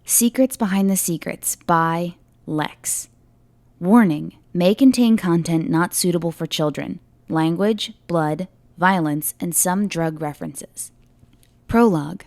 Secrets Behind the Secrets by Lexx. Warning, may contain content not suitable for children. Language, blood, violence, and some drug references. Prologue.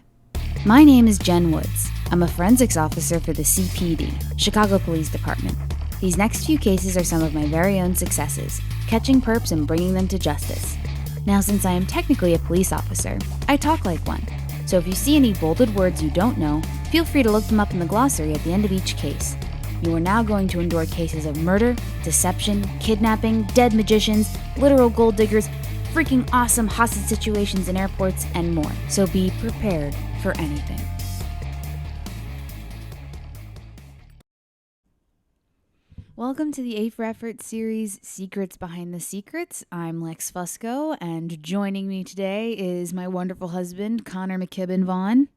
My name is Jen Woods. I'm a forensics officer for the CPD, Chicago Police Department. These next few cases are some of my very own successes, catching perps and bringing them to justice. Now, since I am technically a police officer, I talk like one. So if you see any bolded words you don't know, feel free to look them up in the glossary at the end of each case. You are now going to endure cases of murder, deception, kidnapping, dead magicians, literal gold diggers, freaking awesome hostage situations in airports, and more. So be prepared for anything. Welcome to the A for Effort series, Secrets Behind the Secrets. I'm Lex Fusco, and joining me today is my wonderful husband, Connor McKibben Vaughn.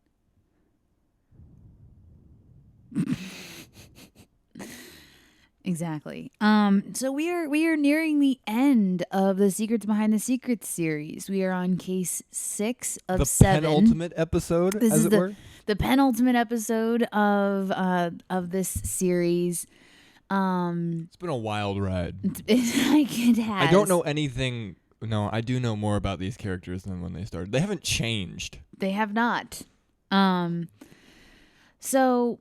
Exactly. So we are nearing the end of the Secrets Behind the Secrets series. We are on case 6 of 7. The penultimate episode, This as is it were. the penultimate episode of this series. It's been a wild ride. It has. I don't know anything. No, I do know more about these characters than when they started. They haven't changed. They have not. So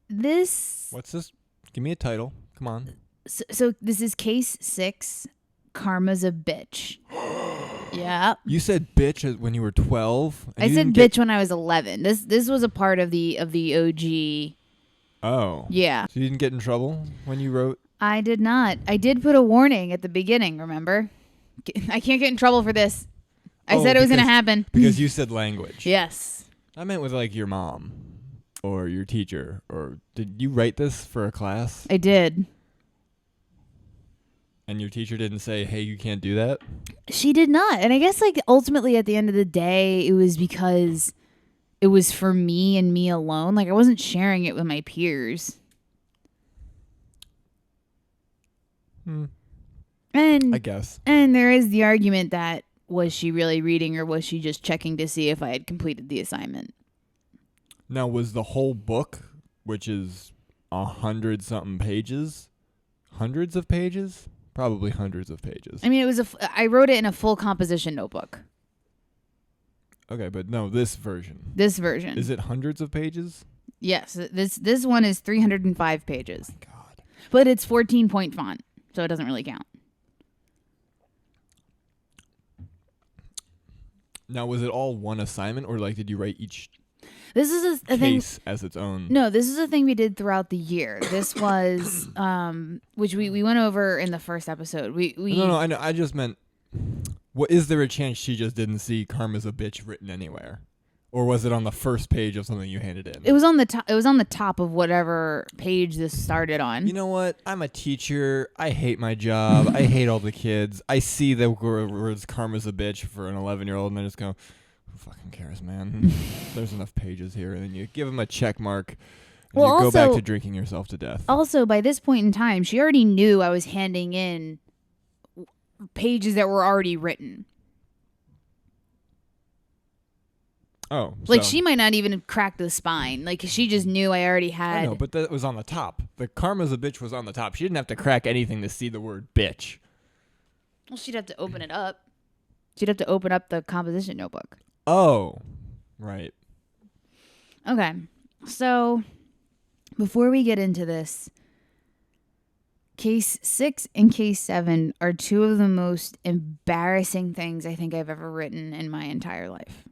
this. What's this? Give me a title. Come on. So this is case 6. Karma's a bitch. Yeah. You said bitch when you were 12. I said bitch when I was 11. This was a part of the OG. Oh. Yeah. So you didn't get in trouble when you wrote? I did not. I did put a warning at the beginning, remember? I can't get in trouble for this. I said it was going to happen. Because you said language. Yes. I meant with like your mom or your teacher. Or did you write this for a class? I did. And your teacher didn't say, hey, you can't do that? She did not. And I guess like ultimately at the end of the day, it was because it was for me and me alone. Like I wasn't sharing it with my peers. And I guess. And there is the argument that was she really reading or was she just checking to see if I had completed the assignment? Now, was the whole book, which is 100-something pages, hundreds of pages? Probably hundreds of pages. I mean, I wrote it in a full composition notebook. Okay, but no, this version. This version. Is it hundreds of pages? Yes, this one is 305 pages. Oh my God. But it's 14-point font, so it doesn't really count. Now, was it all one assignment, or like did you write each This is a case thing as its own? No, this is a thing we did throughout the year. This was which we went over in the first episode. We No, I know. I just meant, what is there a chance she just didn't see "Karma's a bitch" written anywhere, or was it on the first page of something you handed in? It was on the top. It was on the top of whatever page this started on. You know what? I'm a teacher. I hate my job. I hate all the kids. I see the words "Karma's a bitch" for an 11-year-old, and I just go, "Who fucking cares, man? There's enough pages here." And then you give them a check mark, and you go back to drinking yourself to death. Also, by this point in time, she already knew I was handing in pages that were already written. Oh, like she might not even crack the spine. Like she just knew I already had. I know, but that was on the top. The "Karma's a bitch" was on the top. She didn't have to crack anything to see the word bitch. Well, she'd have to open it up. She'd have to open up the composition notebook. Oh, right. Okay, so before we get into this, case 6 and case 7 are two of the most embarrassing things I think I've ever written in my entire life.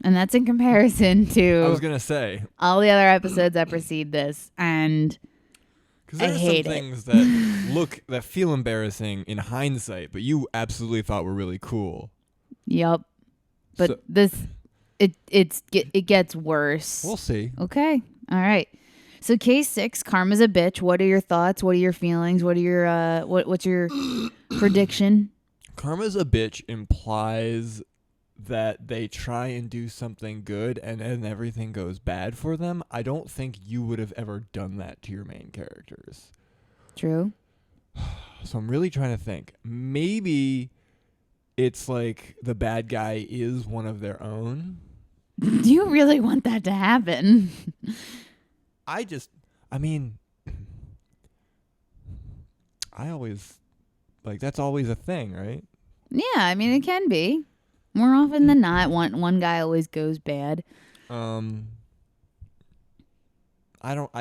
And that's in comparison to I was going to say all the other episodes that precede this. And because there are some things that feel embarrassing in hindsight, but you absolutely thought were really cool. Yep. But it gets worse. We'll see. Okay. All right. So case 6, Karma's a bitch. What are your thoughts? What are your feelings? What are your what's your prediction? Karma's a bitch implies that they try and do something good and then everything goes bad for them. I don't think you would have ever done that to your main characters. True. So I'm really trying to think. Maybe it's like the bad guy is one of their own. Do you really want that to happen? I mean, I always, like, that's always a thing, right? Yeah, I mean, it can be. More often than not, one guy always goes bad. I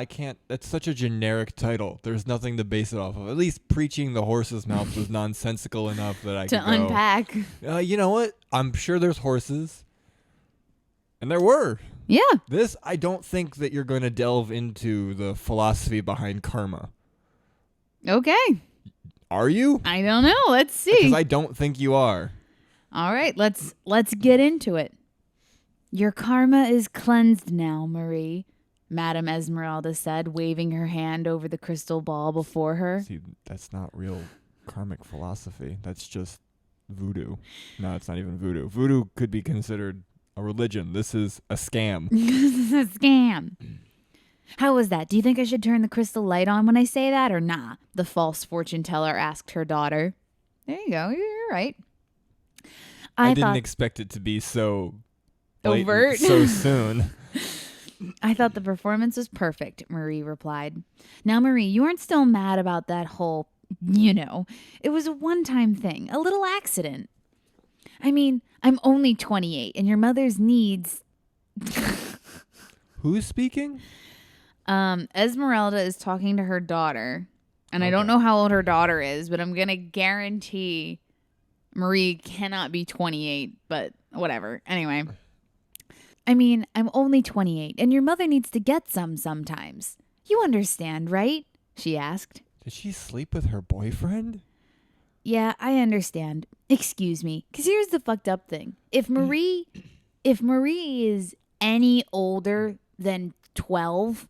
can't, that's such a generic title. There's nothing to base it off of. At least preaching the horse's mouth was nonsensical enough that I To could go, unpack. You know what? I'm sure there's horses. And there were. Yeah. This, I don't think that you're going to delve into the philosophy behind karma. Okay. Are you? I don't know. Let's see. Because I don't think you are. All right, let's get into it. Your karma is cleansed now, Marie, Madame Esmeralda said, waving her hand over the crystal ball before her. See, that's not real karmic philosophy. That's just voodoo. No, it's not even voodoo. Voodoo could be considered a religion. This is a scam. This is a scam. How was that? Do you think I should turn the crystal light on when I say that or nah? The false fortune teller asked her daughter. There you go. You're right. I didn't expect it to be so blatant overt so soon. I thought the performance was perfect, Marie replied. Now, Marie, you aren't still mad about that whole, it was a one-time thing, a little accident. I mean, I'm only 28 and your mother's needs... Who's speaking? Esmeralda is talking to her daughter, and I don't know how old her daughter is, but I'm going to guarantee Marie cannot be 28, but whatever. Anyway. I mean, I'm only 28, and your mother needs to get some sometimes. You understand, right? She asked. Did she sleep with her boyfriend? Yeah, I understand. Excuse me, because here's the fucked up thing. If Marie is any older than 12...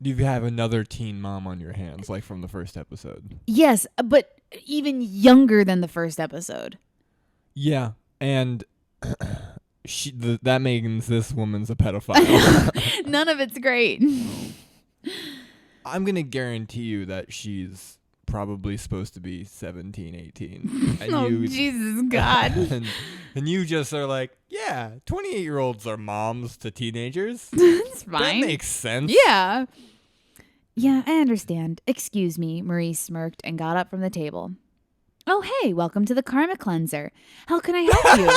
You have another teen mom on your hands, like from the first episode. Yes, but even younger than the first episode. Yeah, and that means this woman's a pedophile. None of it's great. I'm going to guarantee you that she's probably supposed to be 17, 18. And Jesus God. and you just are like, yeah, 28-year-olds are moms to teenagers. That's fine. That makes sense. Yeah. Yeah, I understand. Excuse me, Marie smirked and got up from the table. Oh, hey, welcome to the Karma Cleanser. How can I help you?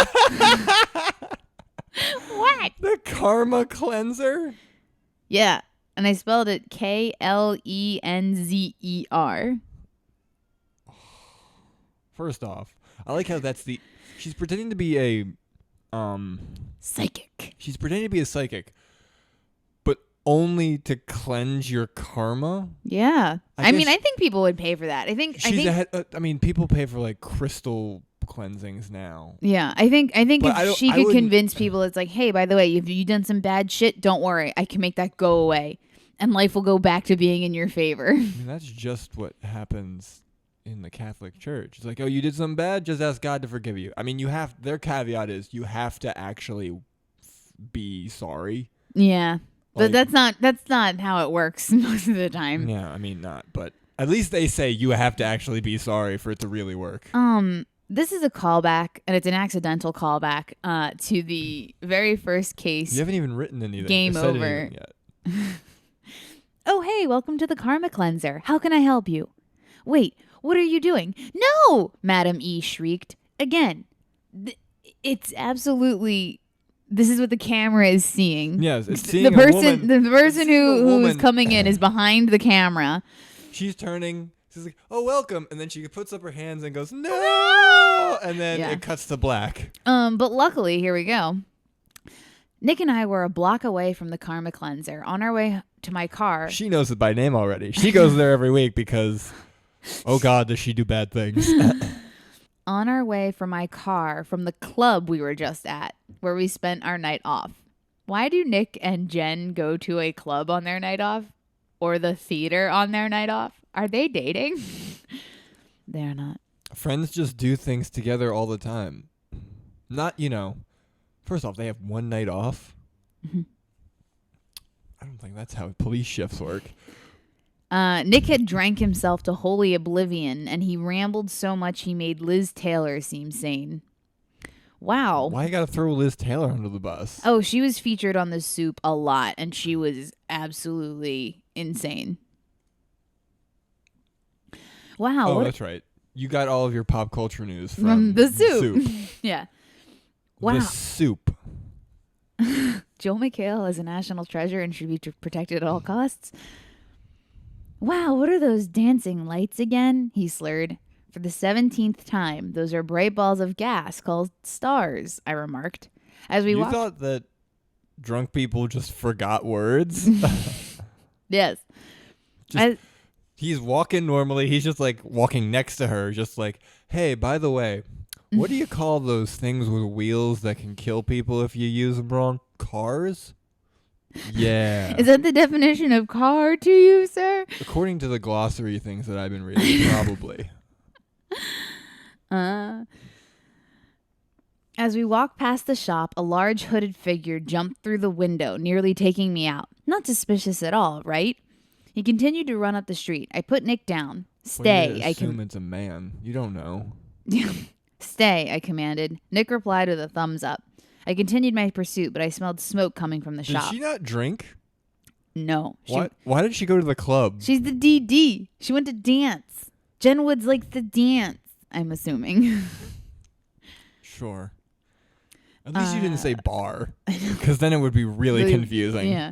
What? The Karma Cleanser? Yeah, and I spelled it Klenzer. First off, I like how she's pretending to be a psychic. She's pretending to be a psychic, but only to cleanse your karma. Yeah, I mean, I think people would pay for that. I think people pay for like crystal cleansings now. Yeah, I think if she could convince people, it's like, hey, by the way, if you've done some bad shit, don't worry, I can make that go away, and life will go back to being in your favor. I mean, that's just what happens in the Catholic Church. It's like, oh, you did something bad, just ask God to forgive you. I mean, their caveat is you have to actually be sorry. Yeah. Like, but that's not how it works most of the time. Yeah, I mean, not, but at least they say you have to actually be sorry for it to really work. This is a callback, and it's an accidental callback to the very first case. You haven't even written anything. Game over. Yet. Oh, hey, welcome to the Karma Cleanser. How can I help you? Wait, what are you doing? No! Madam E shrieked. Again, it's absolutely... This is what the camera is seeing. Yes, it's seeing the person who's coming in is behind the camera. She's turning. She's like, "Oh, welcome," and then she puts up her hands and goes, "No!" And then it cuts to black. But luckily, here we go. Nick and I were a block away from the Karma Cleanser. On our way to my car. She knows it by name already. She goes there every week because, oh God, does she do bad things? On our way from my car from the club we were just at, where we spent our night off. Why do Nick and Jen go to a club on their night off? Or the theater on their night off? Are they dating? They're not. Friends just do things together all the time. Not, first off, they have one night off. Mm-hmm. I don't think that's how police shifts work. Nick had drank himself to holy oblivion, and he rambled so much he made Liz Taylor seem sane. Wow. Why you gotta throw Liz Taylor under the bus? Oh, she was featured on the Soup a lot, and she was absolutely insane. Wow. Oh, that's right. You got all of your pop culture news From the Soup. Yeah. Wow. The Soup. Joel McHale is a national treasure and should be protected at all costs. Wow, what are those dancing lights again? He slurred. For the 17th time, those are bright balls of gas called stars, I remarked. As we You walked. thought that drunk people just forgot words? Yes. He's walking normally. He's just like walking next to her, just like, hey, by the way, what do you call those things with wheels that can kill people if you use them wrong? Cars? Yeah. Is that the definition of car to you, sir? According to the glossary things that I've been reading, probably. As we walked past the shop, a large hooded figure jumped through the window, nearly taking me out. Not suspicious at all, right? He continued to run up the street. I put Nick down. Stay, I assume it's a man. You don't know. Stay, I commanded. Nick replied with a thumbs up. I continued my pursuit, but I smelled smoke coming from the shop. Did she not drink? No. Why did she go to the club? She's the DD. She went to dance. Jen Woods likes to dance, I'm assuming. Sure. At least you didn't say bar, because then it would be really confusing. Yeah.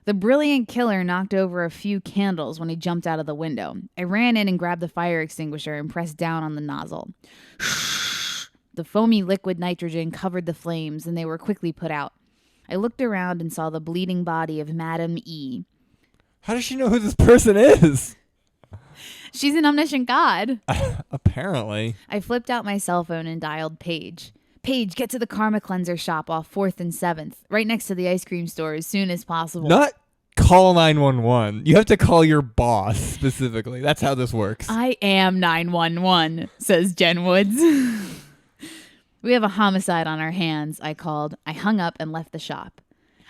The brilliant killer knocked over a few candles when he jumped out of the window. I ran in and grabbed the fire extinguisher and pressed down on the nozzle. The foamy liquid nitrogen covered the flames, and they were quickly put out. I looked around and saw the bleeding body of Madam E. How does she know who this person is? She's an omniscient god. Apparently. I flipped out my cell phone and dialed Paige. Paige, get to the Karma Cleanser shop off 4th and 7th, right next to the ice cream store as soon as possible. Not call 911. You have to call your boss specifically. That's how this works. I am 911, says Jen Woods. We have a homicide on our hands, I called. I hung up and left the shop.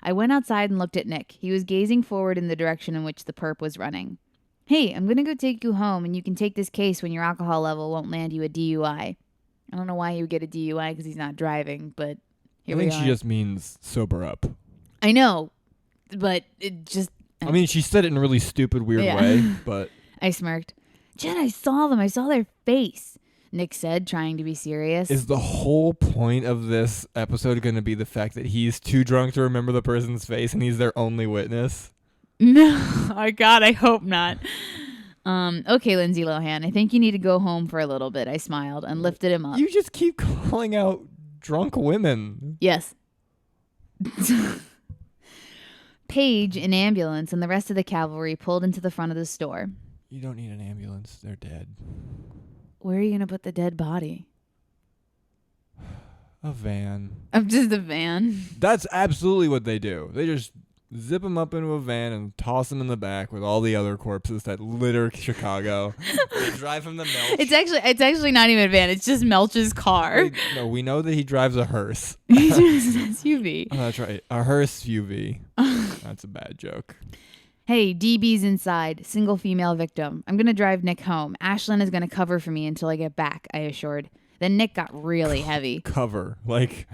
I went outside and looked at Nick. He was gazing forward in the direction in which the perp was running. Hey, I'm going to go take you home, and you can take this case when your alcohol level won't land you a DUI. I don't know why he would get a DUI because he's not driving, but here we are. I think she just means sober up. I know, but it just... I mean, she said it in a really stupid, weird way, but... I smirked. Jen, I saw them. I saw their face, Nick said, trying to be serious. Is the whole point of this episode going to be the fact that he's too drunk to remember the person's face and he's their only witness? No, oh God, I hope not. Okay, Lindsay Lohan, I think you need to go home for a little bit. I smiled and lifted him up. You just keep calling out drunk women. Yes. Paige, an ambulance, and the rest of the cavalry pulled into the front of the store. You don't need an ambulance. They're dead. Where are you going to put the dead body? A van. Of just a van? That's absolutely what they do. They just zip them up into a van and toss them in the back with all the other corpses that litter Chicago. They drive him to Melch. It's actually not even a van. It's just Melch's car. No, we know that he drives a hearse. He drives an SUV. Oh, that's right. A hearse UV. That's a bad joke. Hey, DB's inside. Single female victim. I'm going to drive Nick home. Ashlyn is going to cover for me until I get back, I assured. Then Nick got really heavy. Cover. Like,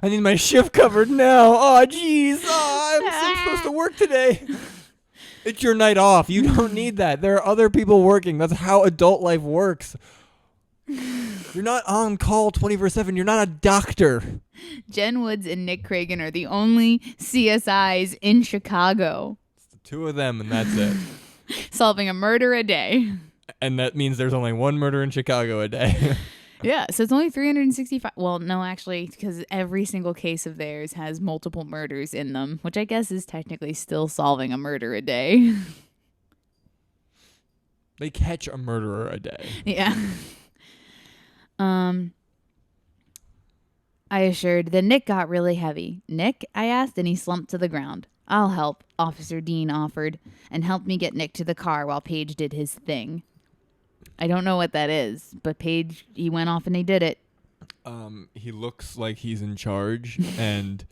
I need my shift covered now. Oh, jeez. Oh, I'm supposed to work today. It's your night off. You don't need that. There are other people working. That's how adult life works. You're not on call 24/7. You're not a doctor. Jen Woods and Nick Cragen are the only CSIs in Chicago. It's the two of them, and that's it. Solving a murder a day. And that means there's only one murder in Chicago a day. Yeah, so it's only 365. Well, no, actually, because every single case of theirs has multiple murders in them, which I guess is technically still solving a murder a day. They catch a murderer a day. Yeah. I assured. Then Nick got really heavy. Nick? I asked, and he slumped to the ground. I'll help, Officer Dean offered, and helped me get Nick to the car while Paige did his thing. I don't know what that is, but Paige, he went off and he did it. He looks like he's in charge, and,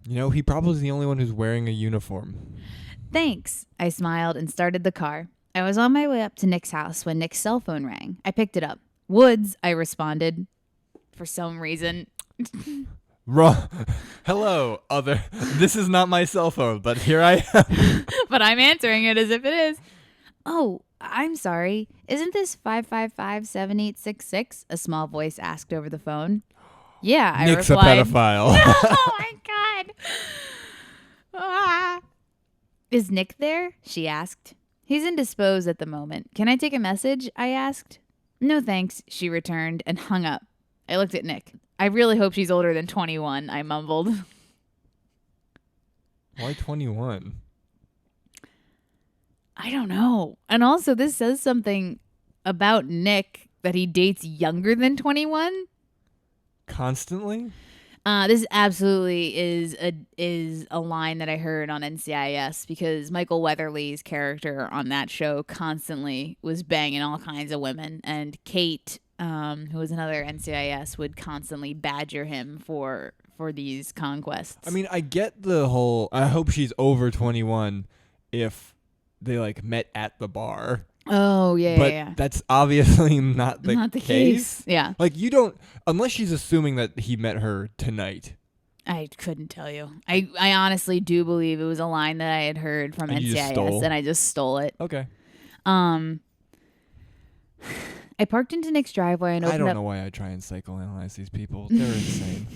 you know, he probably is the only one who's wearing a uniform. Thanks, I smiled and started the car. I was on my way up to Nick's house when Nick's cell phone rang. I picked it up. Woods, I responded. for some reason. Wrong. Hello, other. This is not my cell phone, but here I am. But I'm answering it as if it is. Oh, I'm sorry. Isn't this 555-7866? A small voice asked over the phone. Yeah, I Nick's replied. a pedophile. No, oh my God. Ah. Is Nick there? She asked. He's indisposed at the moment. Can I take a message? I asked. No thanks, she returned and hung up. I looked at Nick. I really hope she's older than 21, I mumbled. Why 21? I don't know. And also, this says something about Nick that he dates younger than 21. Constantly? This absolutely is a line that I heard on NCIS because Michael Weatherly's character on that show constantly was banging all kinds of women, and Kate, who was another NCIS, would constantly badger him for these conquests. I mean, I get the whole. I hope she's over 21 if they like met at the bar. Oh, yeah, but yeah. that's obviously not the case. Yeah. Like, you don't, unless she's assuming that he met her tonight. I couldn't tell you. I honestly do believe it was a line that I had heard from And you just NCIS, stole? and I just stole it. Okay. I parked into Nick's driveway and I opened don't up. know why I try and psychoanalyze these people. They're insane.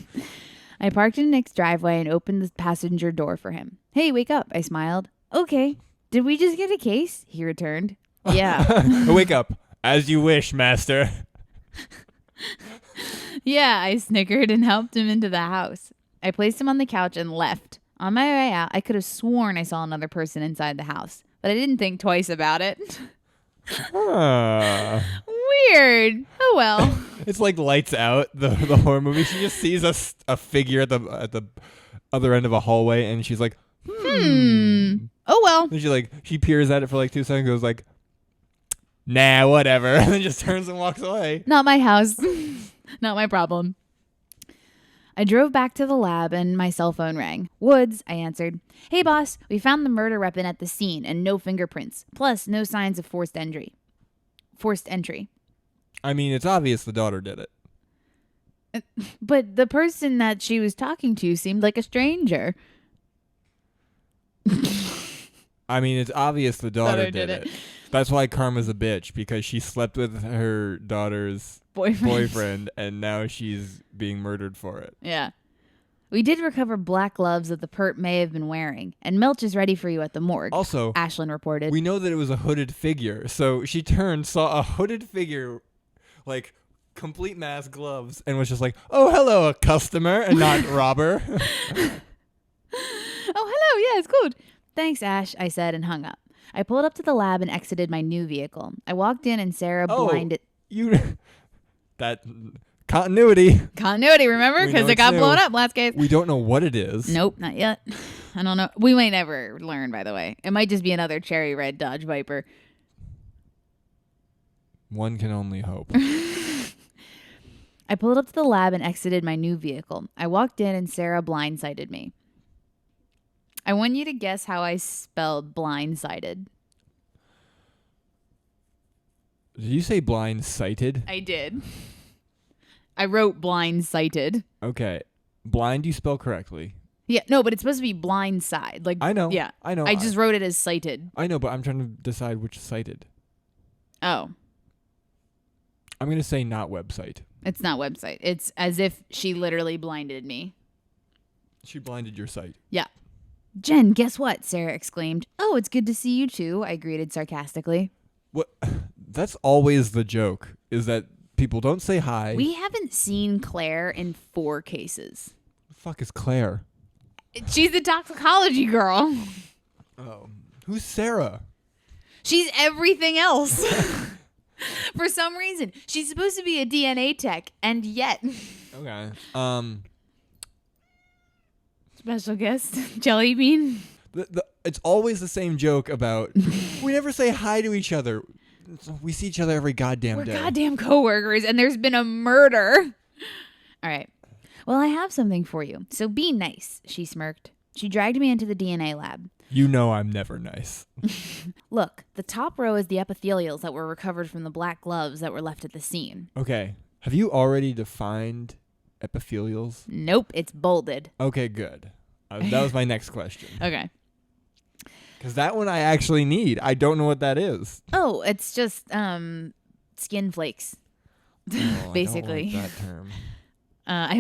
I parked in Nick's driveway and opened the passenger door for him. Hey, wake up, I smiled. Okay. Did we just get a case? He returned. Yeah. Wake up. As you wish, master. Yeah, I snickered and helped him into the house. I placed him on the couch and left. On my way out, I could have sworn I saw another person inside the house, but I didn't think twice about it. Weird. Oh well. It's like Lights Out, the horror movie. She just sees a figure at the other end of a hallway, and she's like, Oh well. And she peers at it for like 2 seconds, goes like, nah, whatever, and then just turns and walks away. Not my house. Not my problem. I drove back to the lab and my cell phone rang. Woods, I answered. Hey boss, we found the murder weapon at the scene and no fingerprints. Plus no signs of forced entry. I mean, it's obvious the daughter did it. But the person that she was talking to seemed like a stranger. I mean, it's obvious the daughter did it. That's why Karma's a bitch, because she slept with her daughter's boyfriend and now she's being murdered for it. Yeah. We did recover black gloves that the perp may have been wearing, and Milch is ready for you at the morgue. Also, Ashlyn reported. We know that it was a hooded figure, so she turned, saw a hooded figure, like complete mask, gloves, and was just like, "Oh, hello, a customer, and not robber." Oh, hello. Yeah, it's good. Thanks, Ash, I said and hung up. I pulled up to the lab and exited my new vehicle. I walked in and Sarah blinded. That continuity. Continuity, remember? Because it got blown up last case. We don't know what it is. Nope, not yet. I don't know. We might never learn, by the way. It might just be another cherry red Dodge Viper. One can only hope. I pulled up to the lab and exited my new vehicle. I walked in and Sarah blindsided me. I want you to guess how I spelled blindsided. Did you say blind-sighted? I did. I wrote blindsighted. Okay. Blind you spell correctly. Yeah, no, but it's supposed to be blind side. Like, I know. Yeah. I know. I just wrote it as sighted. I know, but I'm trying to decide which sighted. Oh. I'm going to say not website. It's not website. It's as if she literally blinded me. She blinded your sight. Yeah. Jen, guess what? Sarah exclaimed. Oh, it's good to see you too, I greeted sarcastically. What? That's always the joke, is that people don't say hi. We haven't seen Claire in 4 cases. Who the fuck is Claire? She's the toxicology girl. Oh. Who's Sarah? She's everything else. For some reason. She's supposed to be a DNA tech, and yet. Okay. Special guest, Jelly Bean. It's always the same joke about we never say hi to each other. We see each other every goddamn day. We're goddamn coworkers, and there's been a murder. All right. Well, I have something for you, so be nice, she smirked. She dragged me into the DNA lab. You know I'm never nice. Look, the top row is the epithelials that were recovered from the black gloves that were left at the scene. Okay. Have you already defined epithelials? Nope, it's bolded. Okay, good. That was my next question. Okay. Because that one I actually need. I don't know what that is. Oh, it's just skin flakes. Oh, Basically. I don't like that term. I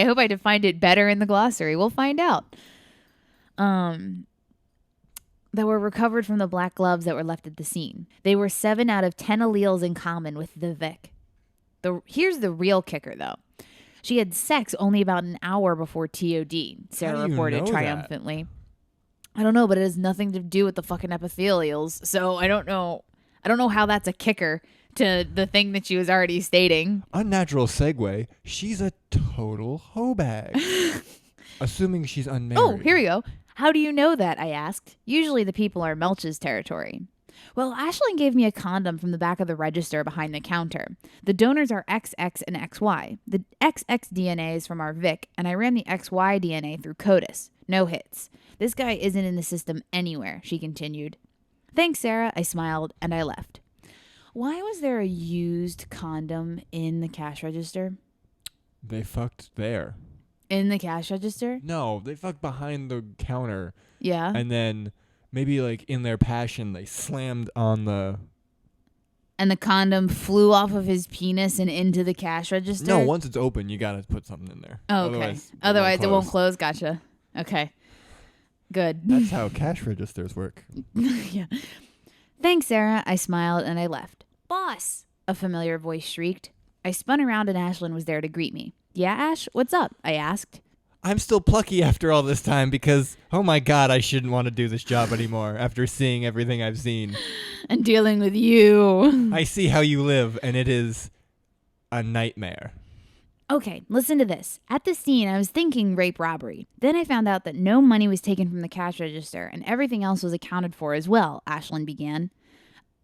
hope I defined it better in the glossary. We'll find out. That were recovered from the black gloves that were left at the scene. They were 7 out of 10 alleles in common with the Vic. Here's the real kicker, though. She had sex only about an hour before TOD, Sarah reported triumphantly. I don't know, but it has nothing to do with the fucking epithelials, so I don't know how that's a kicker to the thing that she was already stating. Unnatural segue. She's a total hoe bag. Assuming she's unmarried. Oh, here we go. How do you know that? I asked. Usually the people are Melch's territory. Well, Ashlyn gave me a condom from the back of the register behind the counter. The donors are XX and XY. The XX DNA is from our Vic, and I ran the XY DNA through CODIS. No hits. This guy isn't in the system anywhere, she continued. Thanks, Sarah, I smiled, and I left. Why was there a used condom in the cash register? They fucked there. In the cash register? No, they fucked behind the counter. Yeah. And then maybe like in their passion, they slammed on the... And the condom flew off of his penis and into the cash register? No, once it's open, you gotta put something in there. Oh, okay. Otherwise it won't close. Gotcha. Okay. Good. That's how cash registers work. Yeah. Thanks, Sarah. I smiled and I left. Boss, a familiar voice shrieked. I spun around and Ashlyn was there to greet me. Yeah, Ash, what's up? I asked. I'm still plucky after all this time because, oh my God, I shouldn't want to do this job anymore after seeing everything I've seen. And dealing with you. I see how you live, and it is a nightmare. Okay, listen to this. At the scene, I was thinking rape robbery. Then I found out that no money was taken from the cash register and everything else was accounted for as well, Ashlyn began.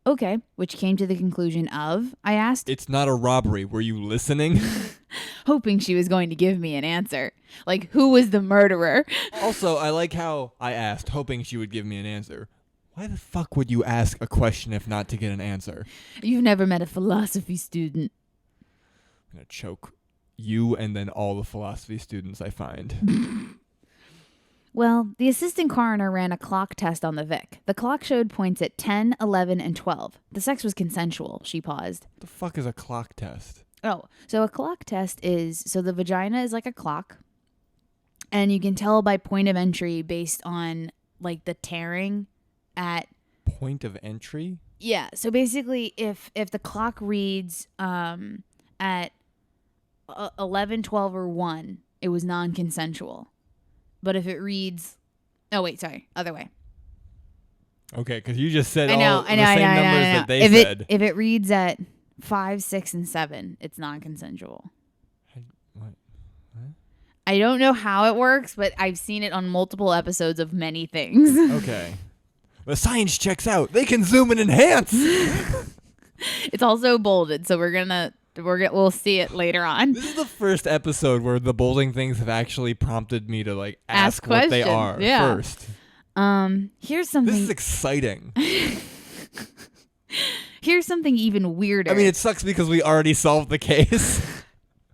Okay, which came to the conclusion of, I asked. It's not a robbery. Were you listening? Hoping she was going to give me an answer. Like, who was the murderer? Also, I like how I asked, hoping she would give me an answer. Why the fuck would you ask a question if not to get an answer? You've never met a philosophy student. I'm going to choke you and then all the philosophy students I find. Well, the assistant coroner ran a clock test on the Vic. The clock showed points at 10, 11, and 12. The sex was consensual, she paused. The fuck is a clock test? Oh, so a clock test is, so the vagina is like a clock, and you can tell by point of entry based on, like, the tearing at... Point of entry? Yeah, so basically, if the clock reads at 11, 12, or 1, it was non-consensual. But if it reads... Oh, wait, sorry. Other way. Okay, because you just said I know. numbers that they said. If it reads at 5, 6, and 7, it's non-consensual. What? I don't know how it works, but I've seen it on multiple episodes of many things. Okay. The science checks out. They can zoom and enhance. It's also bolded, so we'll see it later on. This is the first episode where the bolding things have actually prompted me to like ask what they are first. Here's something. This is exciting. Here's something even weirder. I mean, it sucks because we already solved the case.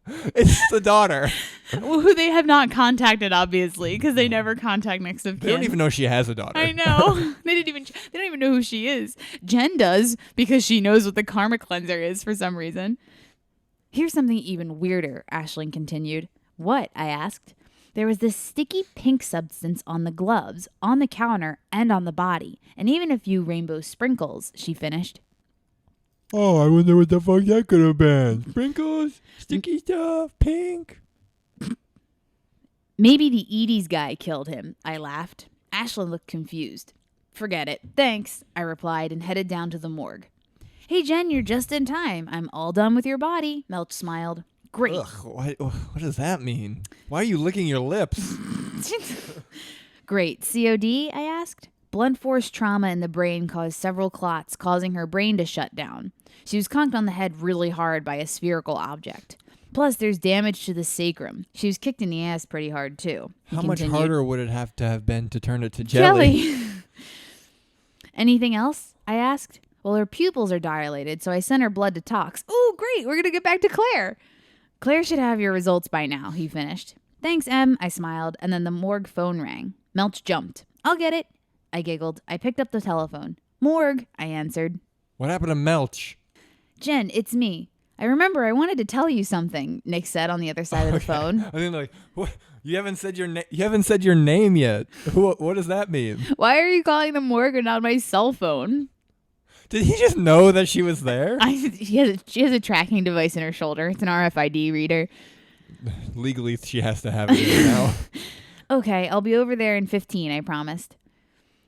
It's the daughter. Who they have not contacted, obviously, because they never contact next of kin. They don't even know she has a daughter. I know. They don't even know who she is. Jen does because she knows what the karma cleanser is for some reason. Here's something even weirder, Ashlyn continued. What? I asked. There was this sticky pink substance on the gloves, on the counter, and on the body, and even a few rainbow sprinkles, she finished. Oh, I wonder what the fuck that could have been. Sprinkles? Sticky stuff? Pink? Maybe the Edie's guy killed him, I laughed. Ashlyn looked confused. Forget it. Thanks, I replied and headed down to the morgue. Hey, Jen, you're just in time. I'm all done with your body, Melch smiled. Great. Ugh, what does that mean? Why are you licking your lips? Great. COD, I asked. Blunt force trauma in the brain caused several clots, causing her brain to shut down. She was conked on the head really hard by a spherical object. Plus, there's damage to the sacrum. She was kicked in the ass pretty hard, too. How much harder would it have to have been to turn it to jelly? Anything else? I asked. Well, her pupils are dilated, so I sent her blood to tox. Ooh, great. We're going to get back to Claire. Claire should have your results by now, he finished. Thanks, Em, I smiled, and then the morgue phone rang. Melch jumped. I'll get it, I giggled. I picked up the telephone. Morgue, I answered. What happened to Melch? Jen, it's me. I remember I wanted to tell you something, Nick said on the other side of the phone. I mean, what? You haven't said your name. You haven't said your name yet. What does that mean? Why are you calling the morgue and not my cell phone? Did he just know that she was there? She has a tracking device in her shoulder. It's an RFID reader. Legally, she has to have it in now. Okay, I'll be over there in 15, I promised.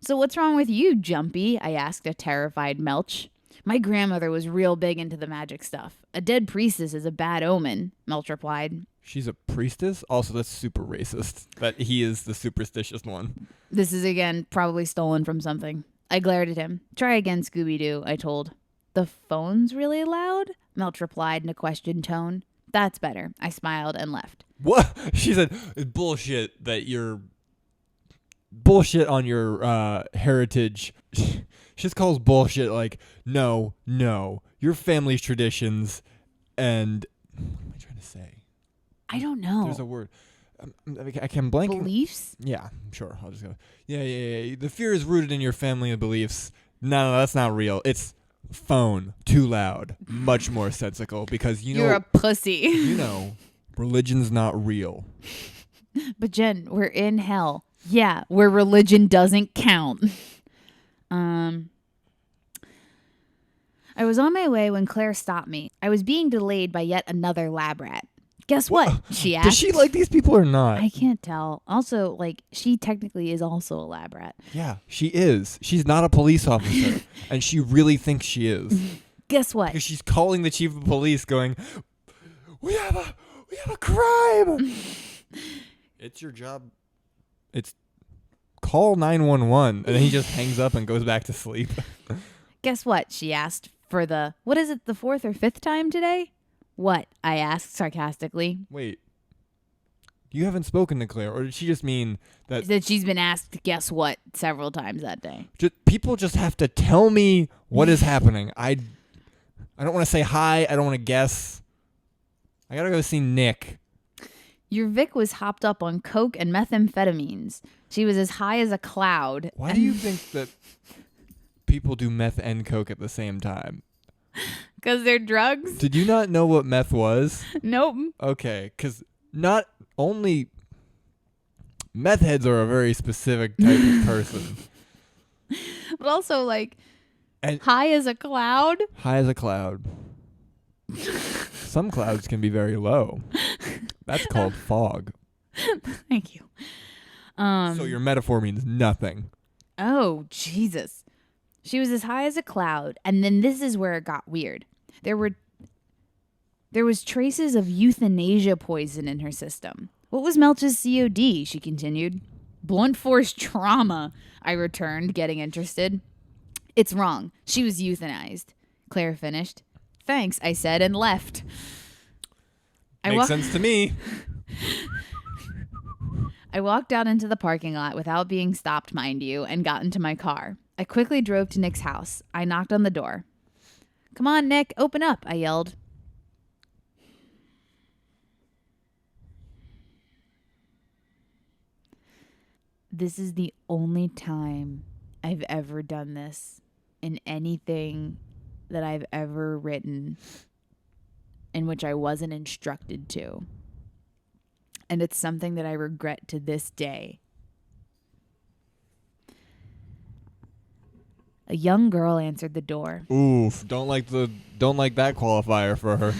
So what's wrong with you, Jumpy? I asked a terrified Melch. My grandmother was real big into the magic stuff. A dead priestess is a bad omen, Melch replied. She's a priestess? Also, that's super racist. That he is the superstitious one. This is, again, probably stolen from something. I glared at him. Try again, Scooby-Doo, I told. The phone's really loud? Melch replied in a questioned tone. That's better. I smiled and left. What? She said, it's bullshit that you're... Bullshit on your heritage. She just calls bullshit like, no, your family's traditions and... What am I trying to say? I don't know. There's a word. I can blank. Beliefs? Yeah, sure. I'll just go. Yeah. The fear is rooted in your family and beliefs. No, that's not real. It's phone. Too loud. Much more sensical because You're a pussy. Religion's not real. But Jen, we're in hell. Yeah, where religion doesn't count. I was on my way when Claire stopped me. I was being delayed by yet another lab rat. Guess what? She asked. Does she like these people or not? I can't tell. Also, she technically is also a lab rat. Yeah, she is. She's not a police officer, and she really thinks she is. Guess what? Because she's calling the chief of police going, we have a crime. It's your job. It's call 911, and then he just hangs up and goes back to sleep. Guess what? She asked for the 4th or 5th time today? What? I asked sarcastically. Wait. You haven't spoken to Claire, or did she just mean that she's been asked guess what several times that day? People just have to tell me what is happening. I don't want to say hi. I don't want to guess. I gotta go see Nick. Your Vic was hopped up on coke and methamphetamines. She was as high as a cloud. Why do you think that people do meth and coke at the same time? Because they're drugs? Did you not know what meth was? Nope. Okay, because not only... Meth heads are a very specific type of person. But also, and high as a cloud? High as a cloud. Some clouds can be very low. That's called fog. Thank you. So your metaphor means nothing. Oh, Jesus. She was as high as a cloud, and then this is where it got weird. There was traces of euthanasia poison in her system. What was Melch's COD? She continued. Blunt force trauma, I returned, getting interested. It's wrong. She was euthanized, Claire finished. Thanks, I said, and left. Makes sense to me. I walked out into the parking lot without being stopped, mind you, and got into my car. I quickly drove to Nick's house. I knocked on the door. Come on, Nick, open up, I yelled. This is the only time I've ever done this in anything that I've ever written in which I wasn't instructed to. And it's something that I regret to this day. A young girl answered the door. Oof, don't like that qualifier for her.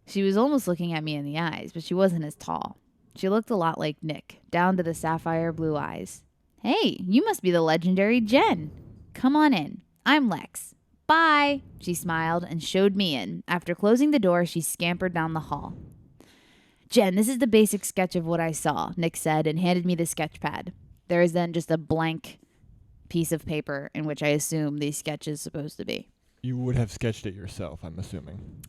She was almost looking at me in the eyes, but she wasn't as tall. She looked a lot like Nick, down to the sapphire blue eyes. Hey, you must be the legendary Jen. Come on in. I'm Lexx. Bye, she smiled and showed me in. After closing the door, she scampered down the hall. Jen, this is the basic sketch of what I saw, Nick said and handed me the sketch pad. There is then just a blank piece of paper in which I assume the sketch is supposed to be. You would have sketched it yourself, I'm assuming.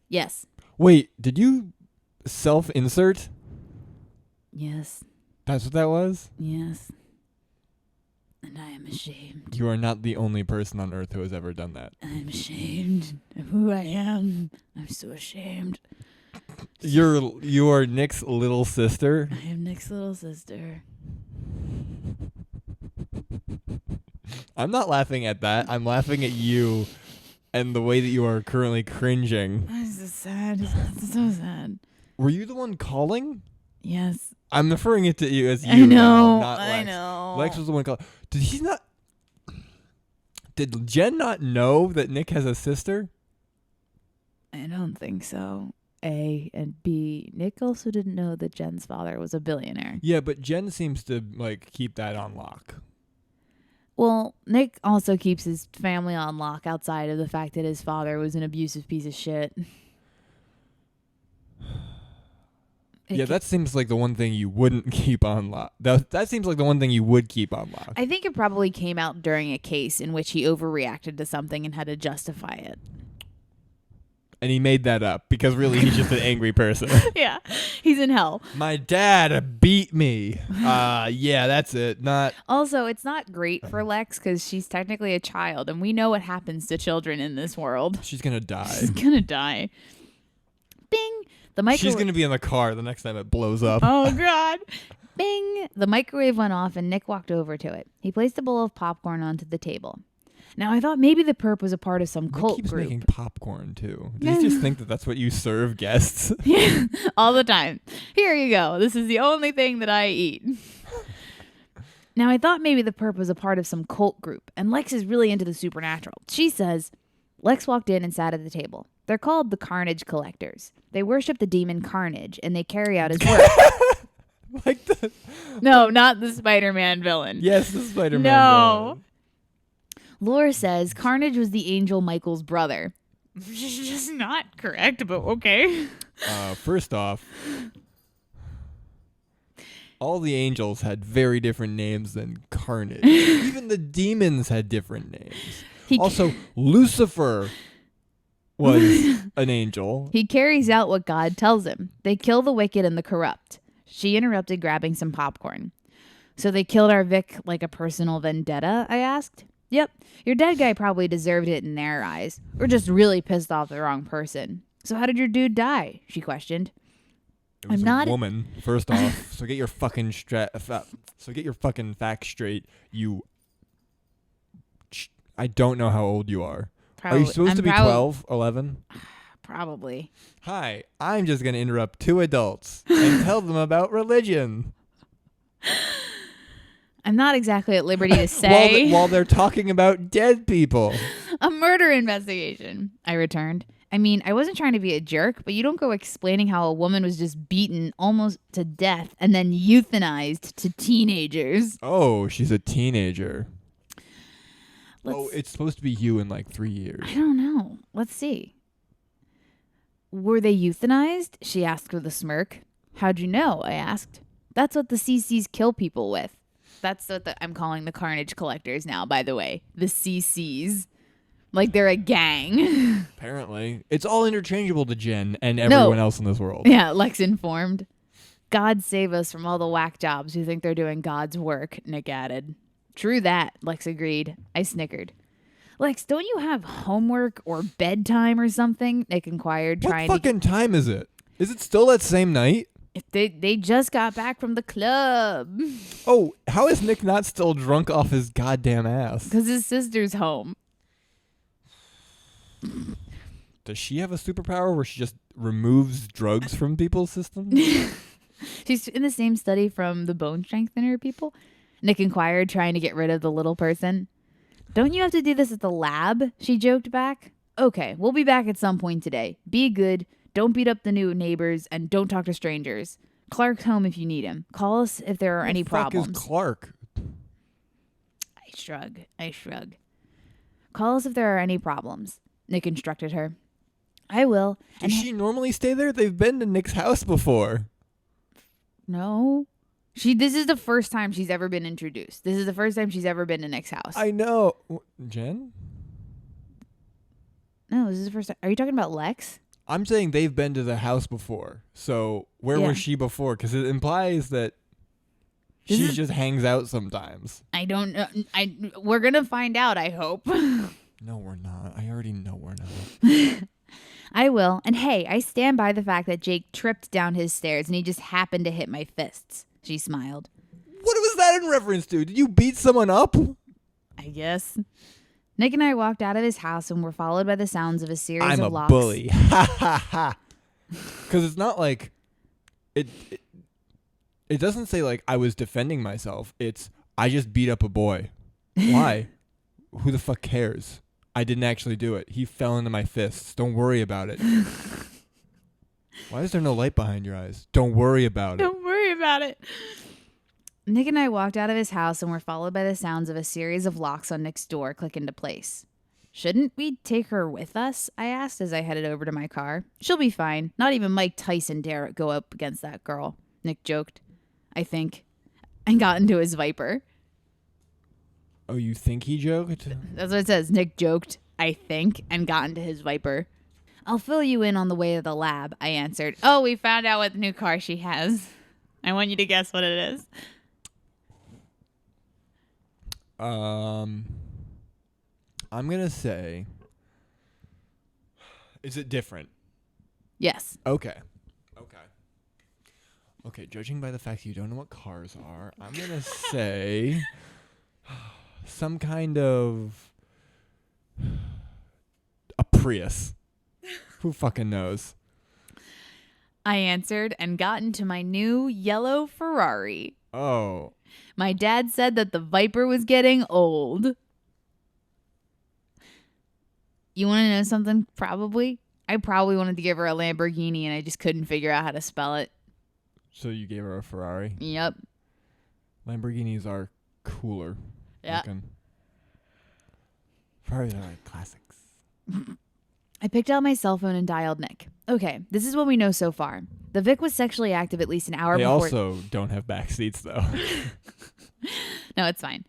Yes. Wait, did you self-insert? Yes. That's what that was? Yes. And I am ashamed. You are not the only person on Earth who has ever done that. I'm ashamed of who I am. I'm so ashamed. You are Nick's little sister. I am Nick's little sister. I'm not laughing at that. I'm laughing at you and the way that you are currently cringing. This is sad. It's so sad. Were you the one calling? Yes. I'm referring it to you as you. I know. Now, not Lex. I know. Lex was the one calling. Did Jen not know that Nick has a sister? I don't think so. A and B. Nick also didn't know that Jen's father was a billionaire. Yeah, but Jen seems to keep that on lock. Well, Nick also keeps his family on lock outside of the fact that his father was an abusive piece of shit. That seems like the one thing you wouldn't keep on lock. That seems like the one thing you would keep on lock. I think it probably came out during a case in which he overreacted to something and had to justify it. And he made that up because really he's just an angry person. Yeah, he's in hell. My dad beat me. Yeah, that's it. Also, it's not great for Lex because she's technically a child, and we know what happens to children in this world. She's gonna die. She's gonna die. Bing. She's gonna be in the car the next time it blows up. Oh God. Bing. The microwave went off, and Nick walked over to it. He placed a bowl of popcorn onto the table. Now, I thought maybe the perp was a part of some cult keeps group. Making popcorn, too. Does he just think that that's what you serve guests? Yeah, all the time. Here you go. This is the only thing that I eat. Now, I thought maybe the perp was a part of some cult group, and Lex is really into the supernatural. She says, Lex walked in and sat at the table. They're called the Carnage Collectors. They worship the demon Carnage, and they carry out his work. No, not the Spider-Man villain. Yes, the Spider-Man villain. Lore says Carnage was the angel Michael's brother. Which is just not correct, but okay. First off, all the angels had very different names than Carnage. Even the demons had different names. Also, Lucifer was an angel. He carries out what God tells him. They kill the wicked and the corrupt. She interrupted, grabbing some popcorn. So they killed our Vic like a personal vendetta, I asked. Yep, your dead guy probably deserved it in their eyes, or just really pissed off the wrong person. So how did your dude die? She questioned. It was a woman, first off. So get your fucking facts straight. I don't know how old you are. Are you supposed to be 12, 11? Probably. Hi, I'm just going to interrupt two adults and tell them about religion. I'm not exactly at liberty to say. while they're talking about dead people. A murder investigation, I returned. I mean, I wasn't trying to be a jerk, but you don't go explaining how a woman was just beaten almost to death and then euthanized to teenagers. Oh, she's a teenager. It's supposed to be you in like 3 years. I don't know. Let's see. Were they euthanized? She asked with a smirk. How'd you know? I asked. That's what the CCs kill people with. That's what I'm calling the Carnage Collectors now, by the way. The CCs. Like they're a gang. Apparently. It's all interchangeable to Jen and everyone else in this world. Yeah, Lex informed. God save us from all the whack jobs who think they're doing God's work, Nick added. True that, Lex agreed. I snickered. Lex, don't you have homework or bedtime or something? Nick inquired. What fucking time is it? Is it still that same night? They just got back from the club. Oh, how is Nick not still drunk off his goddamn ass? Because his sister's home. Does she have a superpower where she just removes drugs from people's systems? She's in the same study from the bone strengthener people. Nick inquired, trying to get rid of the little person. Don't you have to do this at the lab? She joked back. Okay, we'll be back at some point today. Be good. Don't beat up the new neighbors, and don't talk to strangers. Clark's home if you need him. Call us if there are any problems. Who the fuck is Clark? I shrug. Call us if there are any problems, Nick instructed her. I will. Does she normally stay there? They've been to Nick's house before. No. This is the first time she's ever been introduced. This is the first time she's ever been to Nick's house. I know. Jen? No, this is the first time. Are you talking about Lex? I'm saying they've been to the house before. So where was she before? Because it implies that She just hangs out sometimes. I don't know. We're going to find out, I hope. No, we're not. I already know we're not. I will. And hey, I stand by the fact that Jake tripped down his stairs and he just happened to hit my fists. She smiled. What was that in reference to? Did you beat someone up? I guess. Nick and I walked out of his house and were followed by the sounds of a series of locks. I'm a bully. Ha ha ha. Because it's not like it doesn't say like I was defending myself. It's I just beat up a boy. Why? Who the fuck cares? I didn't actually do it. He fell into my fists. Don't worry about it. Why is there no light behind your eyes? Don't worry about it. Don't worry about it. Nick and I walked out of his house and were followed by the sounds of a series of locks on Nick's door click into place. Shouldn't we take her with us? I asked as I headed over to my car. She'll be fine. Not even Mike Tyson dare go up against that girl. Nick joked. I think. And got into his Viper. Oh, you think he joked? That's what it says. Nick joked, I think, and got into his Viper. I'll fill you in on the way to the lab, I answered. Oh, we found out what new car she has. I want you to guess what it is. I'm gonna say, is it different? Yes. Okay. Judging by the fact you don't know what cars are, I'm gonna say some kind of a Prius. Who fucking knows? I answered and got into my new yellow Ferrari. Oh. My dad said that the Viper was getting old. You want to know something? Probably. I probably wanted to give her a Lamborghini and I just couldn't figure out how to spell it. So you gave her a Ferrari? Yep. Lamborghinis are cooler. Yeah. Ferraris are like classics. I picked out my cell phone and dialed Nick. Okay, this is what we know so far. The Vic was sexually active at least an hour before. They also don't have back seats, though. No, it's fine.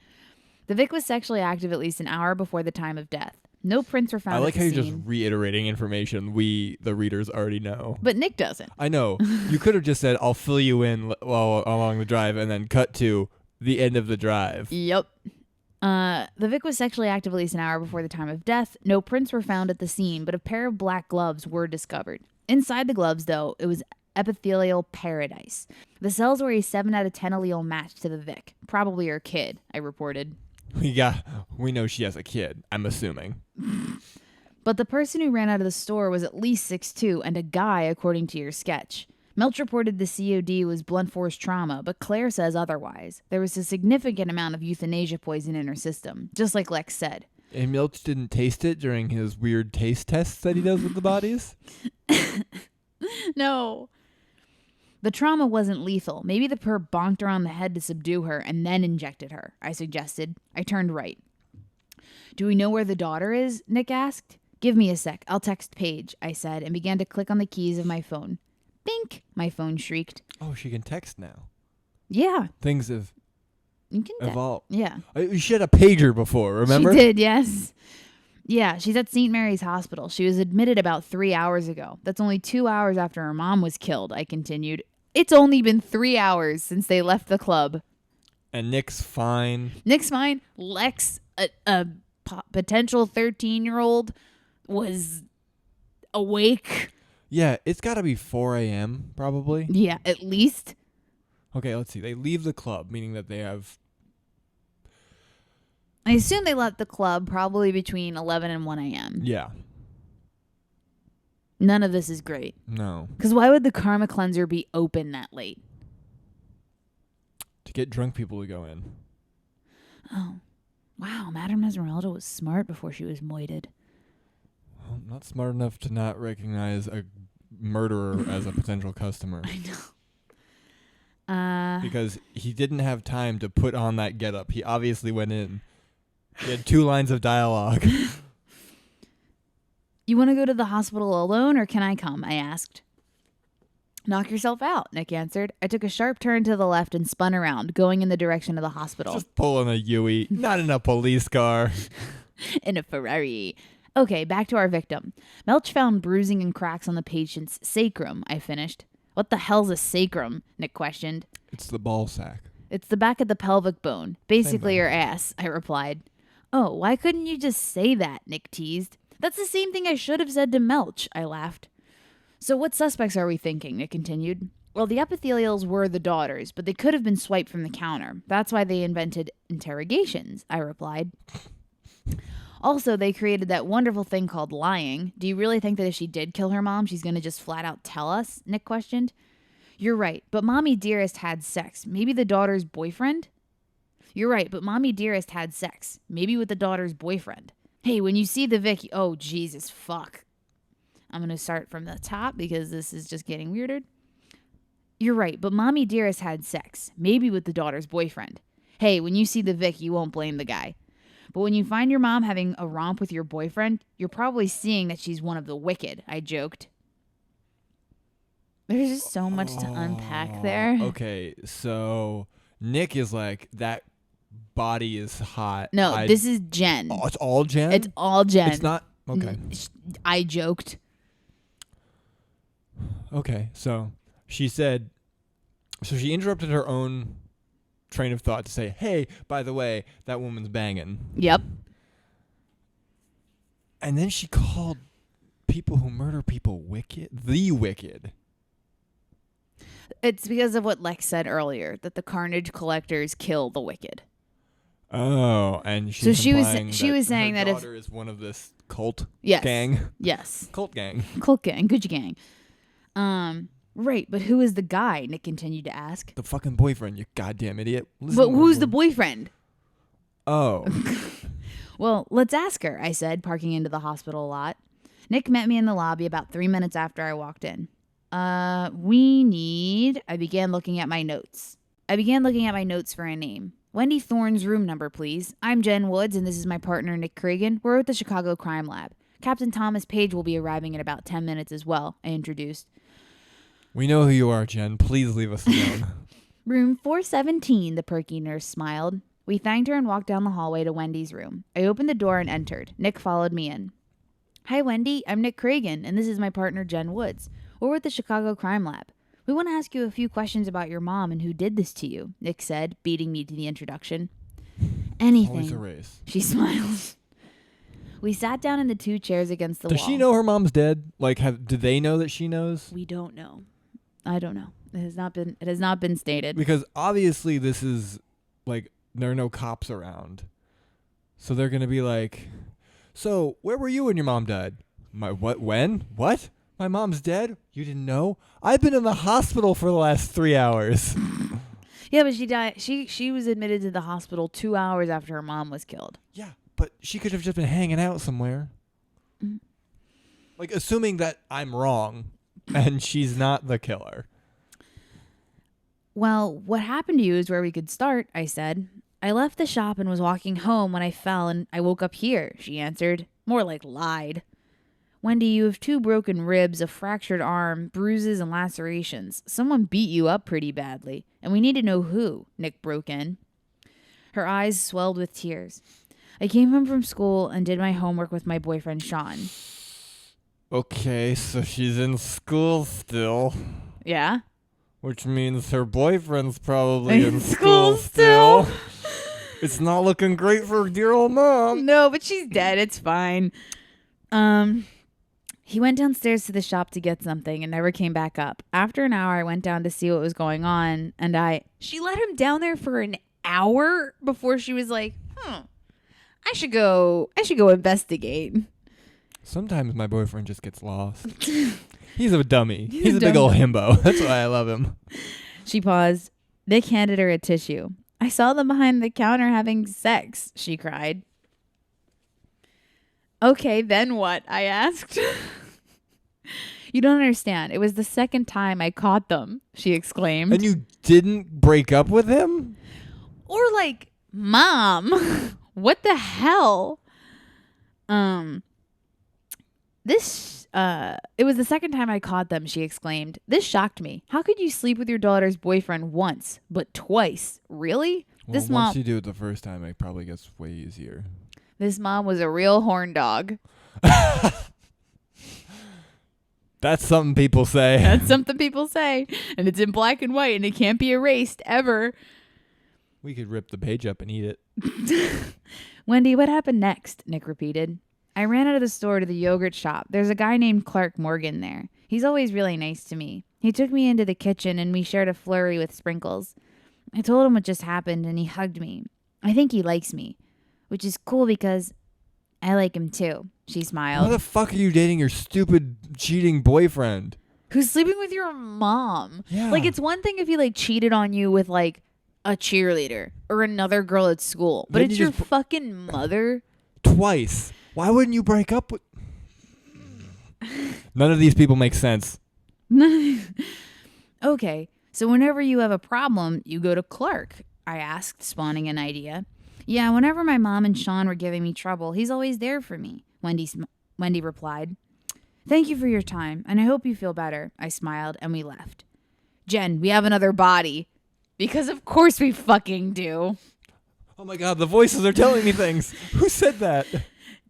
The Vic was sexually active at least an hour before the time of death. No prints were found. I like at how the you're scene. just reiterating information we, the readers, already know. But Nick doesn't. I know. You could have just said, I'll fill you in while along the drive, and then cut to the end of the drive. Yep. The Vic was sexually active at least an hour before the time of death. No prints were found at the scene, but a pair of black gloves were discovered. Inside the gloves, though, it was epithelial paradise. The cells were a 7 out of 10 allele match to the Vic. Probably her kid, I reported. We know she has a kid, I'm assuming. But the person who ran out of the store was at least 6'2" and a guy, according to your sketch. Melch reported the COD was blunt force trauma, but Claire says otherwise. There was a significant amount of euthanasia poison in her system, just like Lexx said. And Milch didn't taste it during his weird taste tests that he does with the bodies? No. The trauma wasn't lethal. Maybe the perp bonked her on the head to subdue her and then injected her, I suggested. I turned right. Do we know where the daughter is? Nick asked. Give me a sec. I'll text Paige, I said, and began to click on the keys of my phone. Bink, my phone shrieked. Oh, she can text now. Yeah. Things have You can evolved. Yeah. She had a pager before, remember? She did, yes. Yeah, she's at St. Mary's Hospital. She was admitted about 3 hours ago. That's only 2 hours after her mom was killed, I continued. It's only been 3 hours since they left the club. And Nick's fine. Nick's fine. Lexx, a potential 13-year-old, was awake. Yeah, it's got to be 4 a.m. probably. Yeah, at least. Okay, let's see. They leave the club, meaning that they have... I assume they left the club probably between 11 and 1 a.m. Yeah. None of this is great. No. Because why would the Karma Cleanser be open that late? To get drunk people to go in. Oh. Wow, Madame Esmeralda was smart before she was moited. Well, not smart enough to not recognize a murderer as a potential customer. I know. Because he didn't have time to put on that getup. He obviously went in. He had 2 lines of dialogue. You want to go to the hospital alone, or can I come? I asked. Knock yourself out, Nick answered. I took a sharp turn to the left and spun around, going in the direction of the hospital. Just pulling a Yui, not in a police car. In a Ferrari. Okay, back to our victim. Melch found bruising and cracks on the patient's sacrum, I finished. What the hell's a sacrum? Nick questioned. It's the ball sack. It's the back of the pelvic bone. Basically bone. your ass, I replied. Oh, why couldn't you just say that? Nick teased. That's the same thing I should have said to Melch, I laughed. So what suspects are we thinking? Nick continued. Well, the epithelials were the daughters, but they could have been swiped from the counter. That's why they invented interrogations, I replied. Also, they created that wonderful thing called lying. Do you really think that if she did kill her mom, she's going to just flat out tell us? Nick questioned. You're right, but Mommy Dearest had sex. Maybe the daughter's boyfriend? You're right, but Mommy Dearest had sex. Maybe with the daughter's boyfriend. Hey, when you see the Vicky... Oh, Jesus, fuck. I'm going to start from the top because this is just getting weirder. You're right, but Mommy Dearest had sex. Maybe with the daughter's boyfriend. Hey, when you see the Vic, you won't blame the guy. But when you find your mom having a romp with your boyfriend, you're probably seeing that she's one of the wicked, I joked. There's just so much to unpack there. Okay, so Nick is like, that body is hot. No, this is Jen. Oh, it's all Jen? It's all Jen. It's not? Okay. I joked. Okay, so she said, so she interrupted her own train of thought to say, hey, by the way, that woman's banging. Yep. And then she called people who murder people wicked. The wicked. It's because of what Lexx said earlier, that the carnage collectors kill the wicked. Oh, and so she was saying that her if daughter is one of this cult yes, gang. Yes. Cult gang. Cult gang. Gucci gang. Right, but who is the guy? Nick continued to ask. The fucking boyfriend, you goddamn idiot. Listen but who's the boyfriend? Oh. Well, let's ask her, I said, parking into the hospital lot. Nick met me in the lobby about 3 minutes after I walked in. I began looking at my notes. For a name. Wendy Thorne's room number, please. I'm Jen Woods, and this is my partner, Nick Cregan. We're at the Chicago Crime Lab. Captain Thomas Page will be arriving in about 10 minutes as well, I introduced. We know who you are, Jen. Please leave us alone. Room 417, the perky nurse smiled. We thanked her and walked down the hallway to Wendy's room. I opened the door and entered. Nick followed me in. Hi, Wendy. I'm Nick Cregan, and this is my partner, Jen Woods. We're at the Chicago Crime Lab. We want to ask you a few questions about your mom and who did this to you, Nick said, beating me to the introduction. Anything. Always a race. She smiled. We sat down in the two chairs against the wall. Does she know her mom's dead? Like, do they know that she knows? We don't know. I don't know. It has not been stated. Because obviously this is, like, there are no cops around. So they're going to be like, so where were you when your mom died? When? What? My mom's dead? You didn't know? I've been in the hospital for the last 3 hours. Yeah, but she died. She was admitted to the hospital 2 hours after her mom was killed. Yeah, but she could have just been hanging out somewhere. Mm-hmm. Like, assuming that I'm wrong and she's not the killer. Well, what happened to you is where we could start, I said. I left the shop and was walking home when I fell and I woke up here, she answered. More like lied. Wendy, you have 2 broken ribs, a fractured arm, bruises, and lacerations. Someone beat you up pretty badly, and we need to know who, Nick broke in. Her eyes swelled with tears. I came home from school and did my homework with my boyfriend, Sean. Okay, so she's in school still. Yeah? Which means her boyfriend's probably in school still. It's not looking great for dear old mom. No, but she's dead. It's fine. He went downstairs to the shop to get something and never came back up. After an hour, I went down to see what was going on, and she let him down there for an hour before she was like, I should go investigate. Sometimes my boyfriend just gets lost. He's a dummy. He's a big old himbo. That's why I love him. She paused. Nick handed her a tissue. I saw them behind the counter having sex, she cried. Okay, then what? I asked. You don't understand. It was the second time I caught them, she exclaimed. And you didn't break up with him? Or like, Mom, what the hell? It was the second time I caught them, she exclaimed. This shocked me. How could you sleep with your daughter's boyfriend once, but twice? Really? Well, once you do it the first time, it probably gets way easier. This mom was a real horn dog. That's something people say. That's something people say. And it's in black and white, and it can't be erased, ever. We could rip the page up and eat it. Wendy, what happened next? Nick repeated. I ran out of the store to the yogurt shop. There's a guy named Clark Morgan there. He's always really nice to me. He took me into the kitchen and we shared a flurry with Sprinkles. I told him what just happened and he hugged me. I think he likes me, which is cool because I like him too. She smiled. How the fuck are you dating your stupid cheating boyfriend? Who's sleeping with your mom? Yeah. Like, it's one thing if he, like, cheated on you with, like, a cheerleader or another girl at school. But Then it's you your just fucking mother. Twice. Why wouldn't you break up with... None of these people make sense. Okay, so whenever you have a problem, you go to Clark, I asked, spawning an idea. Yeah, whenever my mom and Sean were giving me trouble, he's always there for me, Wendy replied. Thank you for your time, and I hope you feel better, I smiled, and we left. Jen, we have another body. Because of course we fucking do. Oh my god, the voices are telling me things. Who said that?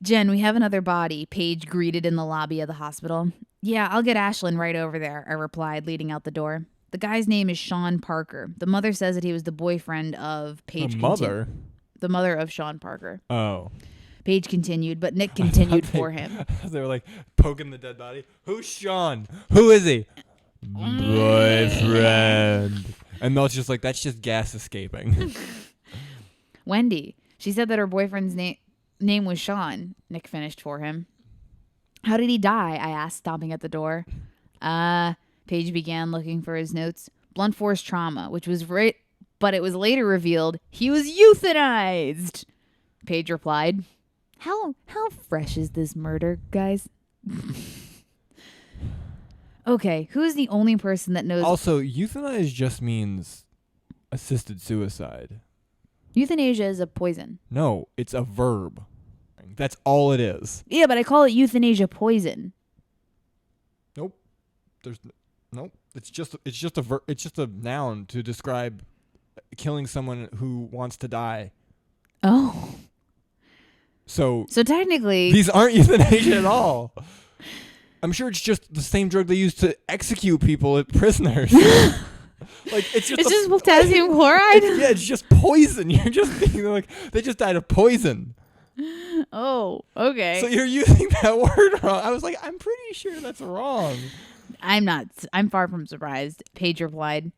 Jen, we have another body, Paige greeted in the lobby of the hospital. Yeah, I'll get Ashlyn right over there, I replied, leading out the door. The guy's name is Sean Parker. The mother says that he was the boyfriend of Paige. The mother? The mother of Sean Parker. Oh. Paige continued, but Nick continued for him. They were like poking the dead body. Who's Sean? Who is he? Boyfriend. And Mel's just like, that's just gas escaping. Wendy. She said that her boyfriend's name was Sean. Nick finished for him. How did he die? I asked, stopping at the door. Paige began looking for his notes. Blunt force trauma, which was right, but it was later revealed he was euthanized. Paige replied. How fresh is this murder, guys? Okay, who is the only person that knows... Also, euthanize just means assisted suicide. Euthanasia is a poison. No, it's a verb. That's all it is. Yeah, but I call it euthanasia poison. Nope. Nope. It's just a noun to describe killing someone who wants to die. Oh. So technically... These aren't euthanasia at all. I'm sure it's just the same drug they use to execute people at prisoners. Like it's just potassium chloride? It's just poison. You're just being like, they just died of poison. Oh, okay. So you're using that word wrong. I was like, I'm pretty sure that's wrong. I'm not. I'm far from surprised. Paige replied.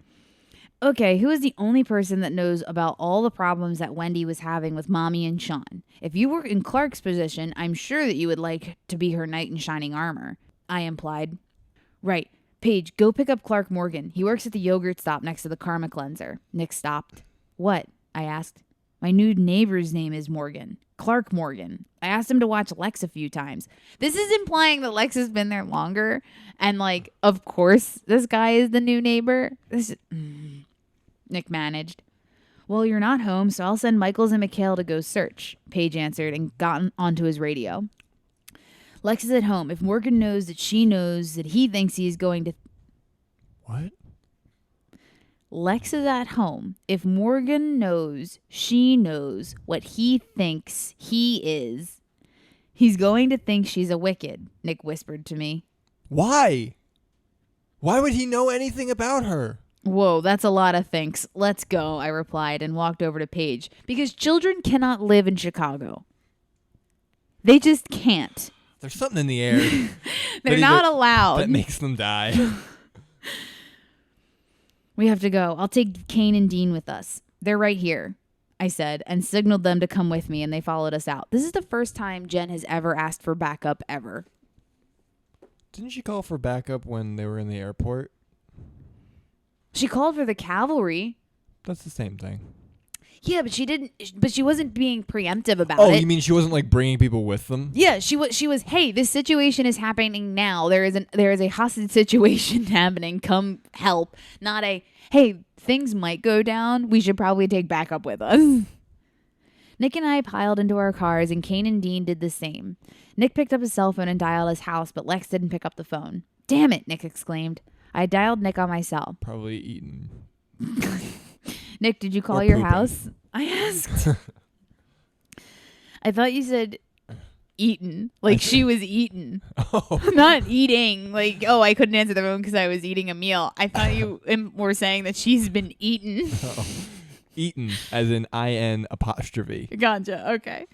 Okay, who is the only person that knows about all the problems that Wendy was having with Mommy and Sean? If you were in Clark's position, I'm sure that you would like to be her knight in shining armor, I implied. Right. Paige, go pick up Clark Morgan. He works at the yogurt stop next to the Karma Cleanser. Nick stopped. What? I asked. My new neighbor's name is Morgan. Clark Morgan. I asked him to watch Lexx a few times. This is implying that Lexx has been there longer. And, like, of course, this guy is the new neighbor. Nick managed. Well, you're not home, so I'll send Michaels and McHale to go search, Paige answered and got onto his radio. Lexx is at home. If Morgan knows that she knows that he thinks he is going to... What? Lexx is at home. If Morgan knows she knows what he thinks he is, he's going to think she's a wicked, Nick whispered to me. Why? Why would he know anything about her? Whoa, that's a lot of thinks. Let's go, I replied and walked over to Paige. Because children cannot live in Chicago. They just can't. There's something in the air. They're not allowed. That makes them die. We have to go. I'll take Kane and Dean with us. They're right here, I said, and signaled them to come with me, and they followed us out. This is the first time Jen has ever asked for backup ever. Didn't she call for backup when they were in the airport? She called for the cavalry. That's the same thing. Yeah, but she didn't. But she wasn't being preemptive about it. Oh, you mean she wasn't like bringing people with them? Yeah, she was. Hey, this situation is happening now. There is a hostage situation happening. Come help. Not a hey, things might go down. We should probably take backup with us. Nick and I piled into our cars, and Kane and Dean did the same. Nick picked up his cell phone and dialed his house, but Lexx didn't pick up the phone. Damn it! Nick exclaimed. I dialed Nick on my cell. Probably eaten. Nick, did you call Or your pooping. house? I asked. I thought you said eaten. Like she was eaten. Oh. Not eating. Like, oh, I couldn't answer the phone because I was eating a meal. I thought you were saying that she's been eaten. Oh. Eaten, as in IN apostrophe. Gotcha. Okay.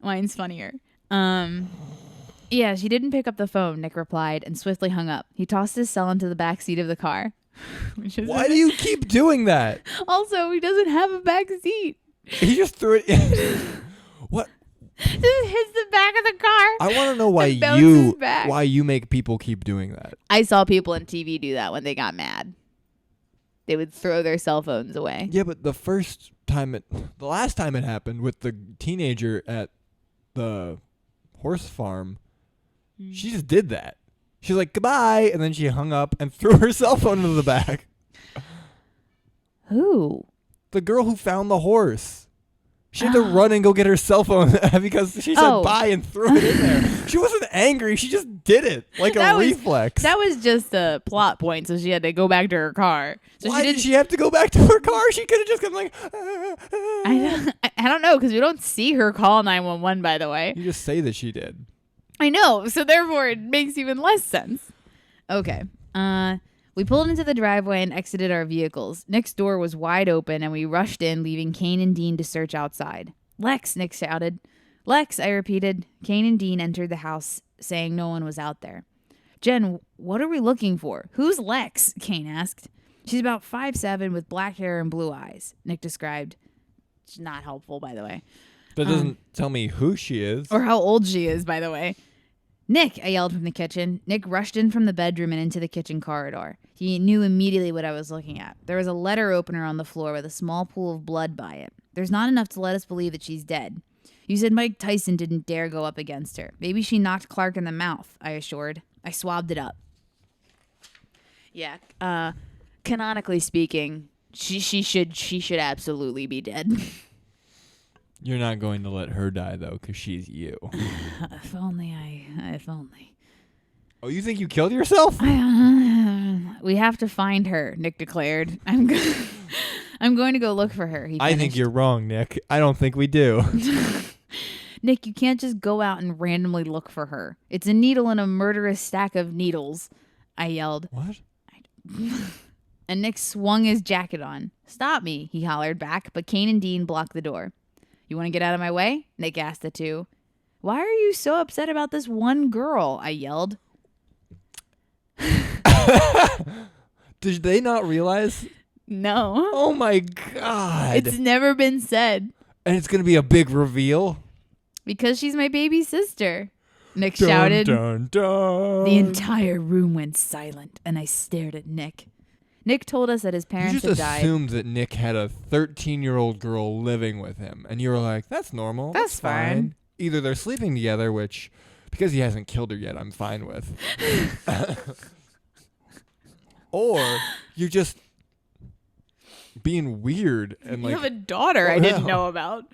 Mine's funnier. Yeah, she didn't pick up the phone, Nick replied, and swiftly hung up. He tossed his cell into the back seat of the car. Why do you keep doing that? Also, he doesn't have a back seat. He just threw it in. What? Just hits the back of the car. I want to know why you make people keep doing that. I saw people on TV do that when they got mad. They would throw their cell phones away. Yeah, but the last time it happened with the teenager at the horse farm, she just did that. She's like, goodbye, and then she hung up and threw her cell phone into the back. Who? The girl who found the horse. She had to run and go get her cell phone because she said bye and threw it in there. She wasn't angry. She just did it like a reflex. That was just a plot point, so she had to go back to her car. So Why did she have to go back to her car? She could have just come like... I don't know, because we don't see her call 911, by the way. You just say that she did. I know, so therefore it makes even less sense. Okay. We pulled into the driveway and exited our vehicles. Nick's door was wide open, and we rushed in, leaving Kane and Dean to search outside. Lex, Nick shouted. Lex, I repeated. Kane and Dean entered the house, saying no one was out there. Jen, what are we looking for? Who's Lex? Kane asked. She's about 5'7", with black hair and blue eyes, Nick described. It's not helpful, by the way. That doesn't tell me who she is. Or how old she is, by the way. Nick, I yelled from the kitchen. Nick rushed in from the bedroom and into the kitchen corridor. He knew immediately what I was looking at. There was a letter opener on the floor with a small pool of blood by it. There's not enough to let us believe that she's dead. You said Mike Tyson didn't dare go up against her. Maybe she knocked Clark in the mouth, I assured. I swabbed it up. Yeah, canonically speaking, she should absolutely be dead. You're not going to let her die, though, because she's you. If only. Oh, you think you killed yourself? We have to find her, Nick declared. I'm going to go look for her, he finished. I think you're wrong, Nick. I don't think we do. Nick, you can't just go out and randomly look for her. It's a needle in a murderous stack of needles, I yelled. What? And Nick swung his jacket on. Stop me, he hollered back, but Kane and Dean blocked the door. You want to get out of my way? Nick asked the two. Why are you so upset about this one girl? I yelled. Did they not realize? No. Oh my God. It's never been said. And it's going to be a big reveal? Because she's my baby sister, Nick shouted. Dun, dun. The entire room went silent, and I stared at Nick. Nick told us that his parents had died. You just assumed that Nick had a 13-year-old girl living with him, and you were like, that's normal. That's fine. Either they're sleeping together, which, because he hasn't killed her yet, I'm fine with. Or you're just being weird. And you have a daughter I didn't know about.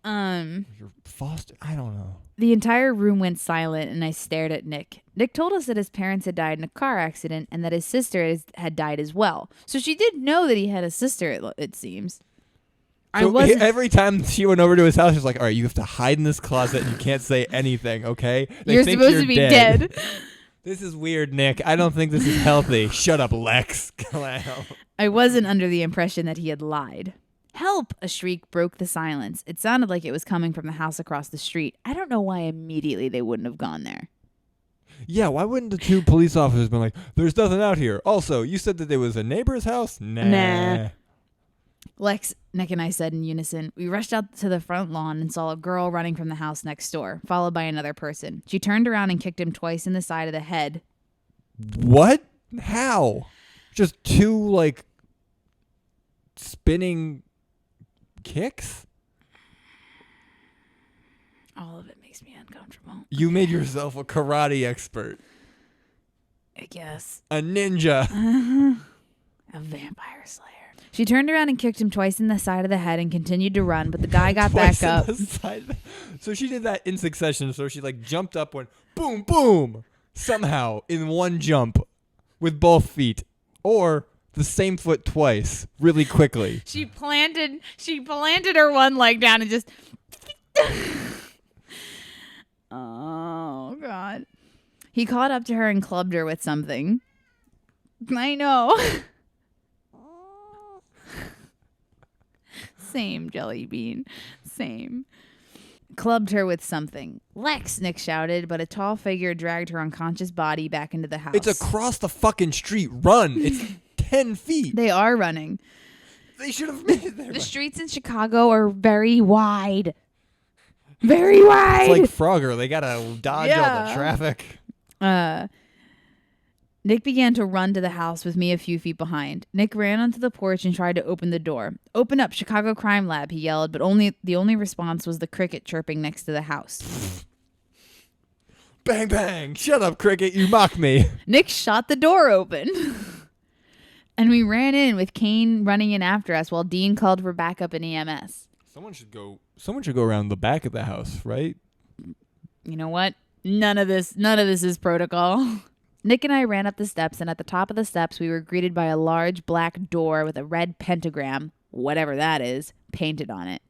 Your foster, I don't know. The entire room went silent, and I stared at Nick. Nick told us that his parents had died in a car accident and that his sister had died as well. So she did know that he had a sister, it seems. So every time she went over to his house, she was like, all right, you have to hide in this closet and you can't say anything, okay? You're supposed to be dead. This is weird, Nick. I don't think this is healthy. Shut up, Lex. I wasn't under the impression that he had lied. Help! A shriek broke the silence. It sounded like it was coming from the house across the street. I don't know why immediately they wouldn't have gone there. Yeah, why wouldn't the two police officers been like, there's nothing out here? Also, you said that there was a neighbor's house? Nah. Lex, Nick and I said in unison. We rushed out to the front lawn and saw a girl running from the house next door, followed by another person. She turned around and kicked him twice in the side of the head. What? How? Just two, spinning kicks? All of it makes me uncomfortable. You made yourself a karate expert. I guess. A ninja. A vampire slayer. She turned around and kicked him twice in the side of the head and continued to run, but the guy got back up. So she did that in succession. So she jumped up, went boom, boom, somehow in one jump with both feet, or the same foot twice, really quickly. She planted her one leg down and just. Oh God. He caught up to her and clubbed her with something. I know. Same, Jelly Bean. Same. Clubbed her with something. Lexx, Nick shouted, but a tall figure dragged her unconscious body back into the house. It's across the fucking street. Run. It's 10 feet. They are running. They should have made it there. The streets in Chicago are very wide. Very wide. It's like Frogger. They gotta dodge all the traffic. Nick began to run to the house with me a few feet behind. Nick ran onto the porch and tried to open the door. "Open up, Chicago Crime Lab," he yelled, but the only response was the cricket chirping next to the house. Bang, bang. Shut up, cricket. You mock me. Nick shot the door open. And we ran in with Kane running in after us while Dean called for backup and EMS. Someone should go around the back of the house, right? You know what? None of this is protocol. Nick and I ran up the steps, and at the top of the steps, we were greeted by a large black door with a red pentagram, whatever that is, painted on it.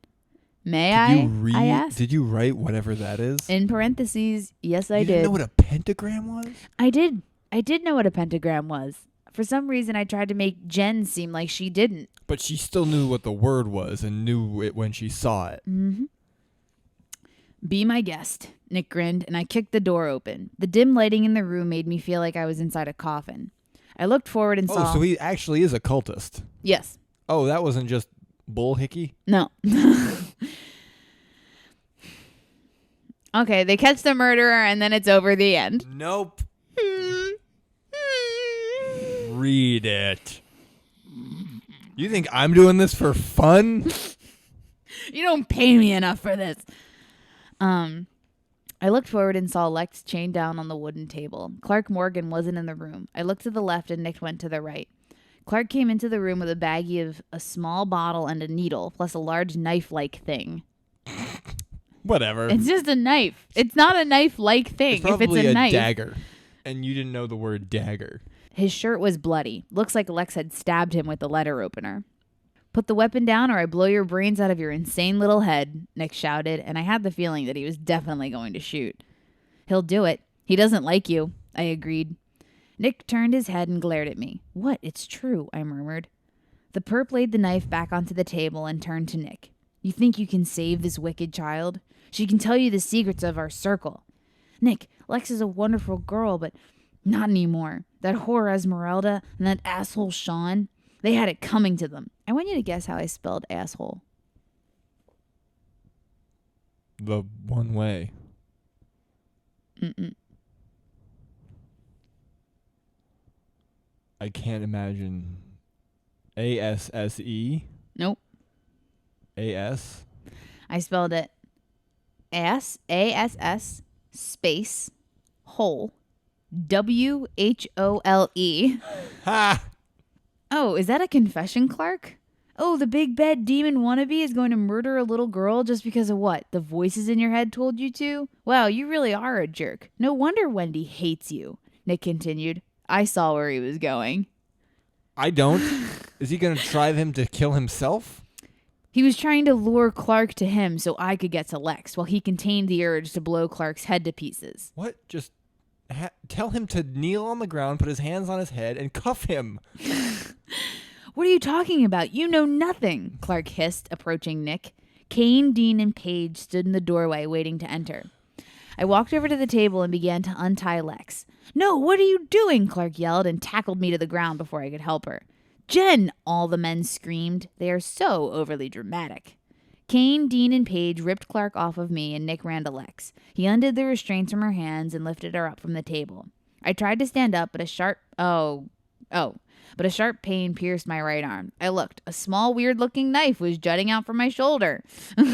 I asked. Did you write whatever that is? In parentheses, yes, I did. You didn't know what a pentagram was? I did. I did know what a pentagram was. For some reason, I tried to make Jen seem like she didn't. But she still knew what the word was and knew it when she saw it. Mm-hmm. "Be my guest," Nick grinned, and I kicked the door open. The dim lighting in the room made me feel like I was inside a coffin. I looked forward and saw... Oh, so he actually is a cultist. Yes. Oh, that wasn't just bullhickey? No. Okay, they catch the murderer, and then it's over. The end. Nope. Read it. You think I'm doing this for fun? You don't pay me enough for this. I looked forward and saw Lexx chained down on the wooden table. Clark Morgan wasn't in the room. I looked to the left and Nick went to the right. Clark came into the room with a baggie of a small bottle and a needle, plus a large knife-like thing. Whatever. It's just a knife. It's not a knife-like thing. It's probably if it's a knife. dagger. And you didn't know the word dagger. His shirt was bloody. Looks like Lexx had stabbed him with the letter opener. "Put the weapon down or I blow your brains out of your insane little head," Nick shouted, and I had the feeling that he was definitely going to shoot. "He'll do it. He doesn't like you," I agreed. Nick turned his head and glared at me. "What? It's true," I murmured. The perp laid the knife back onto the table and turned to Nick. "You think you can save this wicked child? She can tell you the secrets of our circle. Nick, Lexx is a wonderful girl, but not anymore. That whore Esmeralda and that asshole Sean, they had it coming to them." I want you to guess how I spelled asshole. The one way. Mm-mm. I can't imagine. ASSE? Nope. AS? I spelled it ASS space hole WHOLE. Ha! Oh, is that a confession, Clark? Oh, the big bad demon wannabe is going to murder a little girl just because of what? The voices in your head told you to? Wow, you really are a jerk. No wonder Wendy hates you, Nick continued. I saw where he was going. I don't. Is he going to drive him to kill himself? He was trying to lure Clark to him so I could get to Lexx while he contained the urge to blow Clark's head to pieces. What? Just tell him to kneel on the ground, put his hands on his head, and cuff him. What are you talking about? You know nothing, Clark hissed, approaching Nick. Kane, Dean, and Paige stood in the doorway waiting to enter. I walked over to the table and began to untie Lexx. "No, what are you doing?" Clark yelled and tackled me to the ground before I could help her. "Jen!" all the men screamed. They are so overly dramatic. Kane, Dean, and Paige ripped Clark off of me, and Nick ran to Lexx. He undid the restraints from her hands and lifted her up from the table. I tried to stand up, but a sharp pain pierced my right arm. I looked. A small, weird-looking knife was jutting out from my shoulder. When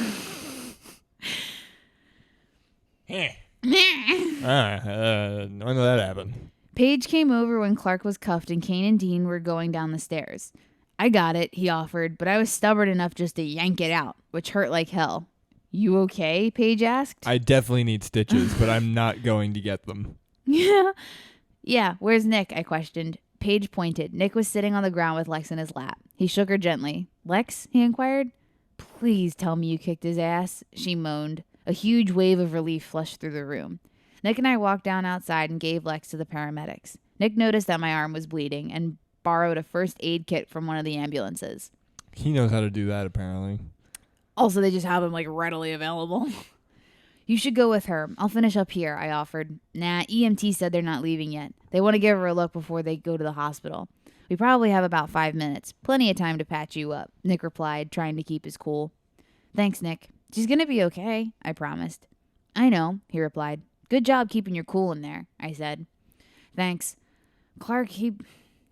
did that happen? Paige came over when Clark was cuffed and Kane and Dean were going down the stairs. "I got it," he offered, but I was stubborn enough just to yank it out, which hurt like hell. "You okay?" Paige asked. I definitely need stitches, but I'm not going to get them. Yeah, where's Nick? I questioned. Paige pointed. Nick was sitting on the ground with Lexx in his lap. He shook her gently. "Lexx?" he inquired. "Please tell me you kicked his ass," she moaned. A huge wave of relief flushed through the room. Nick and I walked down outside and gave Lexx to the paramedics. Nick noticed that my arm was bleeding and borrowed a first aid kit from one of the ambulances. He knows how to do that, apparently. Also, they just have them, like, readily available. You should go with her. I'll finish up here, I offered. Nah, EMT said they're not leaving yet. They want to give her a look before they go to the hospital. We probably have about 5 minutes. Plenty of time to patch you up, Nick replied, trying to keep his cool. Thanks, Nick. She's going to be okay, I promised. I know, he replied. Good job keeping your cool in there, I said. Thanks. Clark, he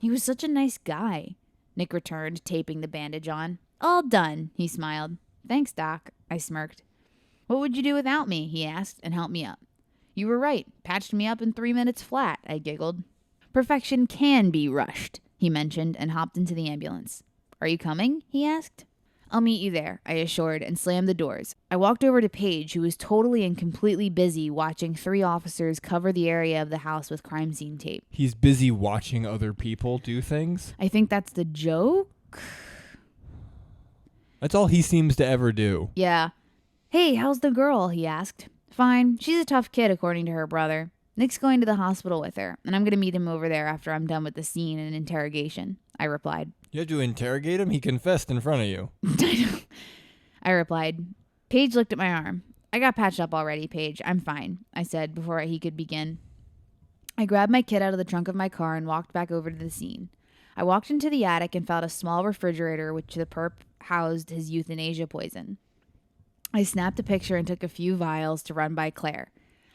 was such a nice guy, Nick returned, taping the bandage on. All done, he smiled. Thanks, Doc, I smirked. What would you do without me, he asked, and helped me up. You were right. Patched me up in 3 minutes flat, I giggled. Perfection can be rushed, he mentioned, and hopped into the ambulance. Are you coming? He asked. I'll meet you there, I assured, and slammed the doors. I walked over to Paige, who was totally and completely busy watching 3 officers cover the area of the house with crime scene tape. He's busy watching other people do things? I think that's the joke? That's all he seems to ever do. Yeah. Hey, how's the girl? He asked. Fine. She's a tough kid, according to her brother. Nick's going to the hospital with her, and I'm going to meet him over there after I'm done with the scene and interrogation, I replied. You had to interrogate him? He confessed in front of you. I replied. Paige looked at my arm. I got patched up already, Paige. I'm fine, I said before he could begin. I grabbed my kit out of the trunk of my car and walked back over to the scene. I walked into the attic and found a small refrigerator which the perp housed his euthanasia poison. I snapped a picture and took a few vials to run by Claire.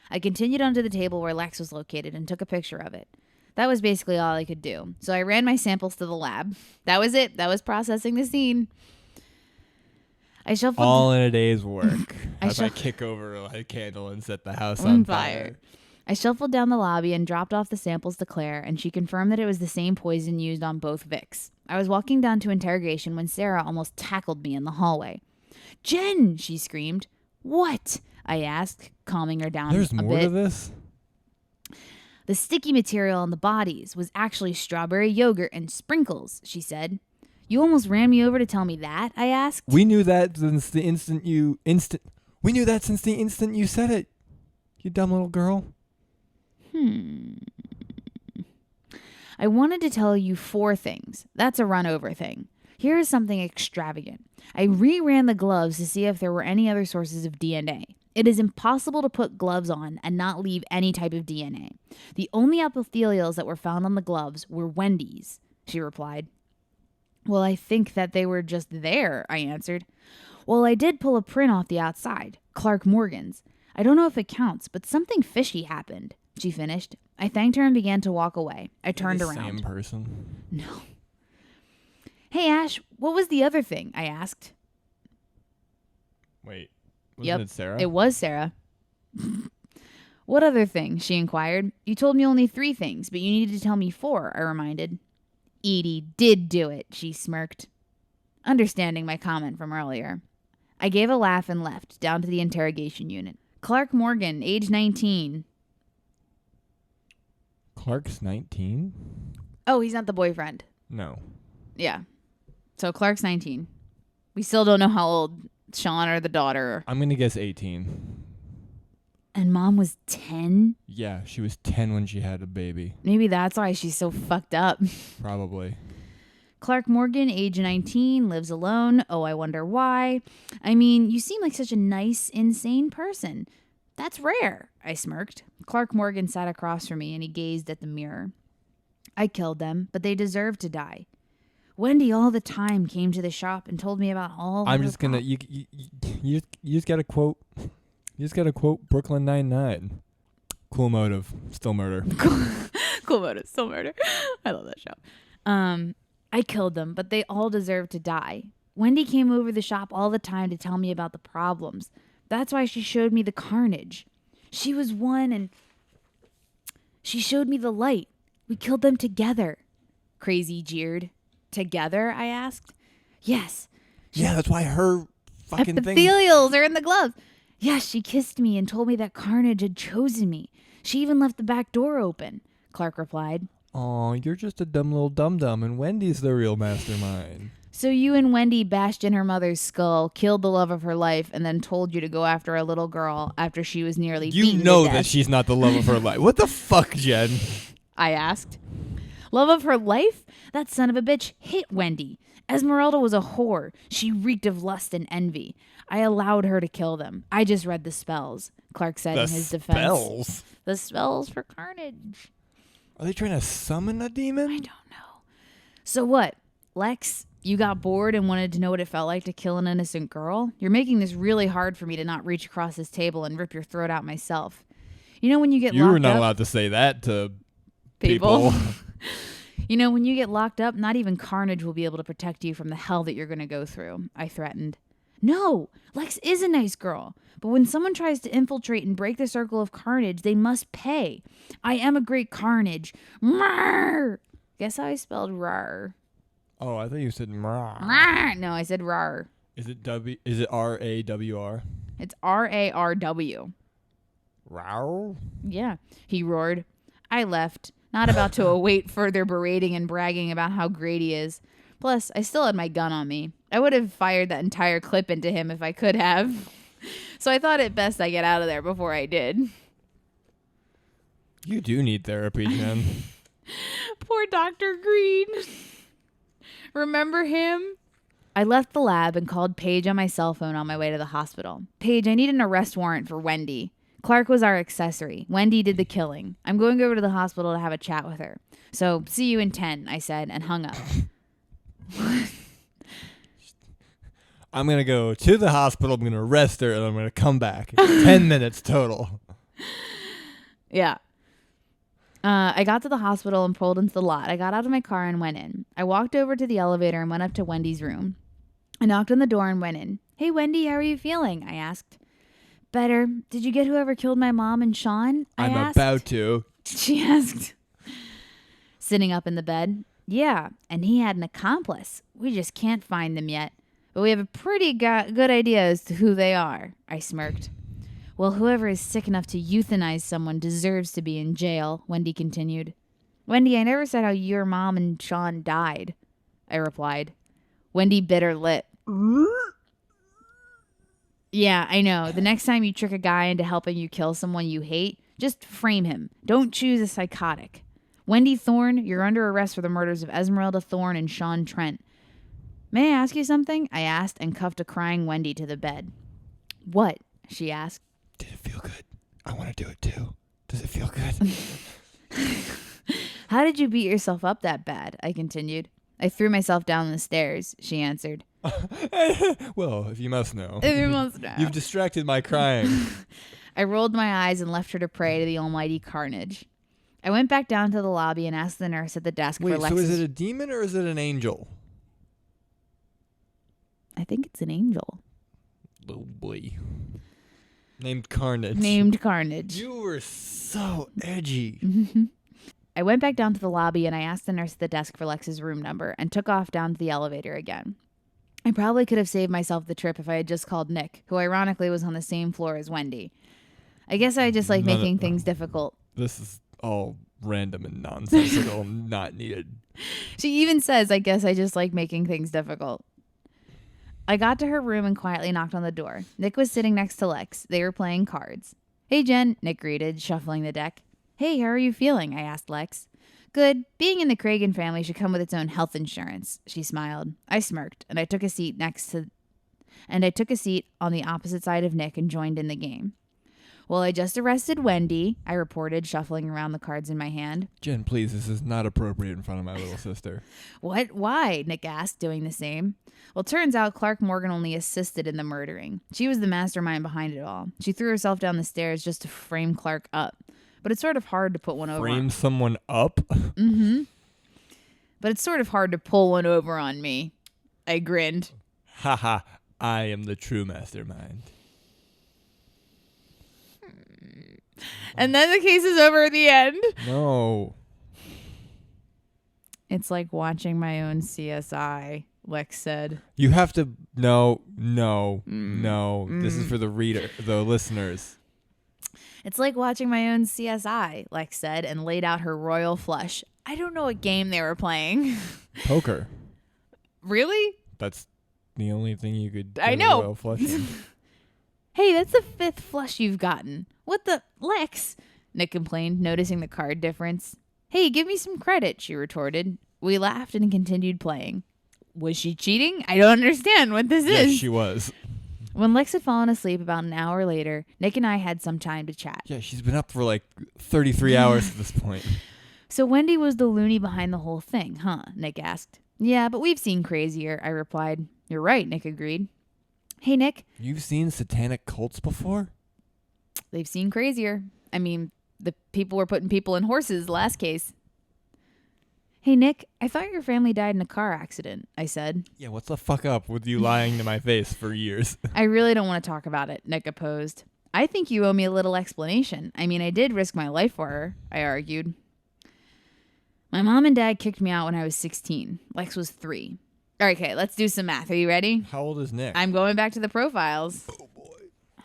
I continued onto the table where Lexx was located and took a picture of it. That was basically all I could do. So I ran my samples to the lab. That was it. That was processing the scene. I shuffled all in a day's work. As I kick over a candle and set the house on fire. I shuffled down the lobby and dropped off the samples to Claire, and she confirmed that it was the same poison used on both Vicks. I was walking down to interrogation when Sarah almost tackled me in the hallway. Jen, she screamed. What? I asked, calming her down a bit. There's more to this? The sticky material on the bodies was actually strawberry yogurt and sprinkles, she said. You almost ran me over to tell me that, I asked. We knew that since the instant you said it. You dumb little girl. I wanted to tell you 4 things. That's a run-over thing. Here is something extravagant. I re-ran the gloves to see if there were any other sources of DNA. It is impossible to put gloves on and not leave any type of DNA. The only epithelials that were found on the gloves were Wendy's, she replied. Well, I think that they were just there, I answered. Well, I did pull a print off the outside, Clark Morgan's. I don't know if it counts, but something fishy happened, she finished. I thanked her and began to walk away. I turned around. Same person? No. Hey, Ash, what was the other thing? I asked. Wait, wasn't it Sarah? It was Sarah. What other thing? She inquired. You told me only 3 things, but you needed to tell me 4, I reminded. Edie did do it, she smirked, understanding my comment from earlier. I gave a laugh and left, down to the interrogation unit. Clark Morgan, age 19. Clark's 19? Oh, he's not the boyfriend. No. Yeah. So Clark's 19. We still don't know how old Sean or the daughter. I'm going to guess 18. And mom was 10? Yeah, she was 10 when she had a baby. Maybe that's why she's so fucked up. Probably. Clark Morgan, age 19, lives alone. Oh, I wonder why. I mean, you seem like such a nice, insane person. That's rare, I smirked. Clark Morgan sat across from me and he gazed at the mirror. I killed them, but they deserve to die. Wendy all the time came to the shop and told me about all. I'm just gonna you just gotta quote. You just gotta quote Brooklyn Nine-Nine. Cool motive, still murder. Cool motive, still murder. I love that show. I killed them, but they all deserve to die. Wendy came over the shop all the time to tell me about the problems. That's why she showed me the carnage. She was one, and she showed me the light. We killed them together. Crazy jeered. Together, I asked. Yes. Yeah, that's why her fucking epithelials are in the gloves. Yes, she kissed me and told me that Carnage had chosen me. She even left the back door open, Clark replied. Aw, you're just a dumb little dum-dum, and Wendy's the real mastermind. So you and Wendy bashed in her mother's skull, killed the love of her life, and then told you to go after a little girl after she was nearly beaten to death. You know that she's not the love of her life. What the fuck, Jen? I asked. Love of her life? That son of a bitch hit Wendy. Esmeralda was a whore. She reeked of lust and envy. I allowed her to kill them. I just read the spells, Clark said in his defense. Spells? The spells for carnage. Are they trying to summon a demon? I don't know. So what, Lex? You got bored and wanted to know what it felt like to kill an innocent girl? You're making this really hard for me to not reach across this table and rip your throat out myself. You know when you get locked up... You were not allowed to say that to people. You know, when you get locked up, not even carnage will be able to protect you from the hell that you're going to go through, I threatened. No, Lex is a nice girl. But when someone tries to infiltrate and break the circle of carnage, they must pay. I am a great carnage. Rawr! Guess how I spelled rawr? Oh, I thought you said mrah. Rawr! No, I said rawr. Is it R-A-W-R? It's R-A-R-W. Rawr? Yeah, he roared. I left, not about to await further berating and bragging about how great he is. Plus, I still had my gun on me. I would have fired that entire clip into him if I could have. So I thought it best I get out of there before I did. You do need therapy, Jen. Poor Dr. Green. Remember him? I left the lab and called Paige on my cell phone on my way to the hospital. Paige, I need an arrest warrant for Wendy. Clark was our accessory. Wendy did the killing. I'm going over to the hospital to have a chat with her. So, see you in 10, I said, and hung up. I'm going to go to the hospital, I'm going to arrest her, and I'm going to come back. 10 minutes total. Yeah. I got to the hospital and pulled into the lot. I got out of my car and went in. I walked over to the elevator and went up to Wendy's room. I knocked on the door and went in. Hey, Wendy, how are you feeling? I asked. Better. Did you get whoever killed my mom and Sean? I'm about to. She asked. Sitting up in the bed. Yeah, and he had an accomplice. We just can't find them yet. But we have a pretty good idea as to who they are, I smirked. Well, whoever is sick enough to euthanize someone deserves to be in jail, Wendy continued. Wendy, I never said how your mom and Sean died, I replied. Wendy bit her lip. Yeah, I know. The next time you trick a guy into helping you kill someone you hate, just frame him. Don't choose a psychotic. Wendy Thorne, you're under arrest for the murders of Esmeralda Thorne and Sean Trent. May I ask you something? I asked and cuffed a crying Wendy to the bed. What? She asked. Did it feel good? I want to do it too. Does it feel good? How did you beat yourself up that bad? I continued. I threw myself down the stairs, she answered. Well, if you must know. If you must know. You've distracted my crying. I rolled my eyes and left her to prey to the almighty carnage. I went back down to the lobby and asked the nurse at the desk for Lex's... Wait, so is it a demon or is it an angel? I think it's an angel. Oh boy. Named Carnage. Named Carnage. You were so edgy. I went back down to the lobby and I asked the nurse at the desk for Lex's room number and took off down to the elevator again. I probably could have saved myself the trip if I had just called Nick, who ironically was on the same floor as Wendy. I guess I just like making things difficult. This is all random and nonsensical, not needed. She even says, I guess I just like making things difficult. I got to her room and quietly knocked on the door. Nick was sitting next to Lexx. They were playing cards. Hey, Jen, Nick greeted, shuffling the deck. Hey, how are you feeling? I asked Lexx. Good. Being in the Kragan family should come with its own health insurance, she smiled. I smirked, and I took a seat on the opposite side of Nick and joined in the game. Well, I just arrested Wendy, I reported, shuffling around the cards in my hand. Jen, please, this is not appropriate in front of my little sister. What? Why? Nick asked, doing the same. Well, turns out Clark Morgan only assisted in the murdering. She was the mastermind behind it all. She threw herself down the stairs just to frame Clark up. But it's sort of hard to put one over Frame someone up? Mm-hmm. But it's sort of hard to pull one over on me. I grinned. Haha, I am the true mastermind. And then the case is over at the end. No. It's like watching my own CSI, Lexx said. You have to... No. This is for the listeners. It's like watching my own CSI, Lexx said, and laid out her royal flush. I don't know what game they were playing. Poker. Really? That's the only thing you could I know. royal flush in. Hey, that's the 5th flush you've gotten. What the... Lexx, Nick complained, noticing the card difference. Hey, give me some credit, she retorted. We laughed and continued playing. Was she cheating? I don't understand what this Yes, is. she was. When Lex had fallen asleep about an hour later, Nick and I had some time to chat. Yeah, she's been up for like 33 hours at this point. So Wendy was the loony behind the whole thing, huh? Nick asked. Yeah, but we've seen crazier, I replied. You're right, Nick agreed. Hey, Nick. You've seen satanic cults before? They've seen crazier. I mean, the people were putting people in horses last case. Hey, Nick, I thought your family died in a car accident, I said. Yeah, what's the fuck up with you lying to my face for years? I really don't want to talk about it, Nick opposed. I think you owe me a little explanation. I mean, I did risk my life for her, I argued. My mom and dad kicked me out when I was 16. Lex was 3. All right, okay, let's do some math. Are you ready? How old is Nick? I'm going back to the profiles. Oh, boy.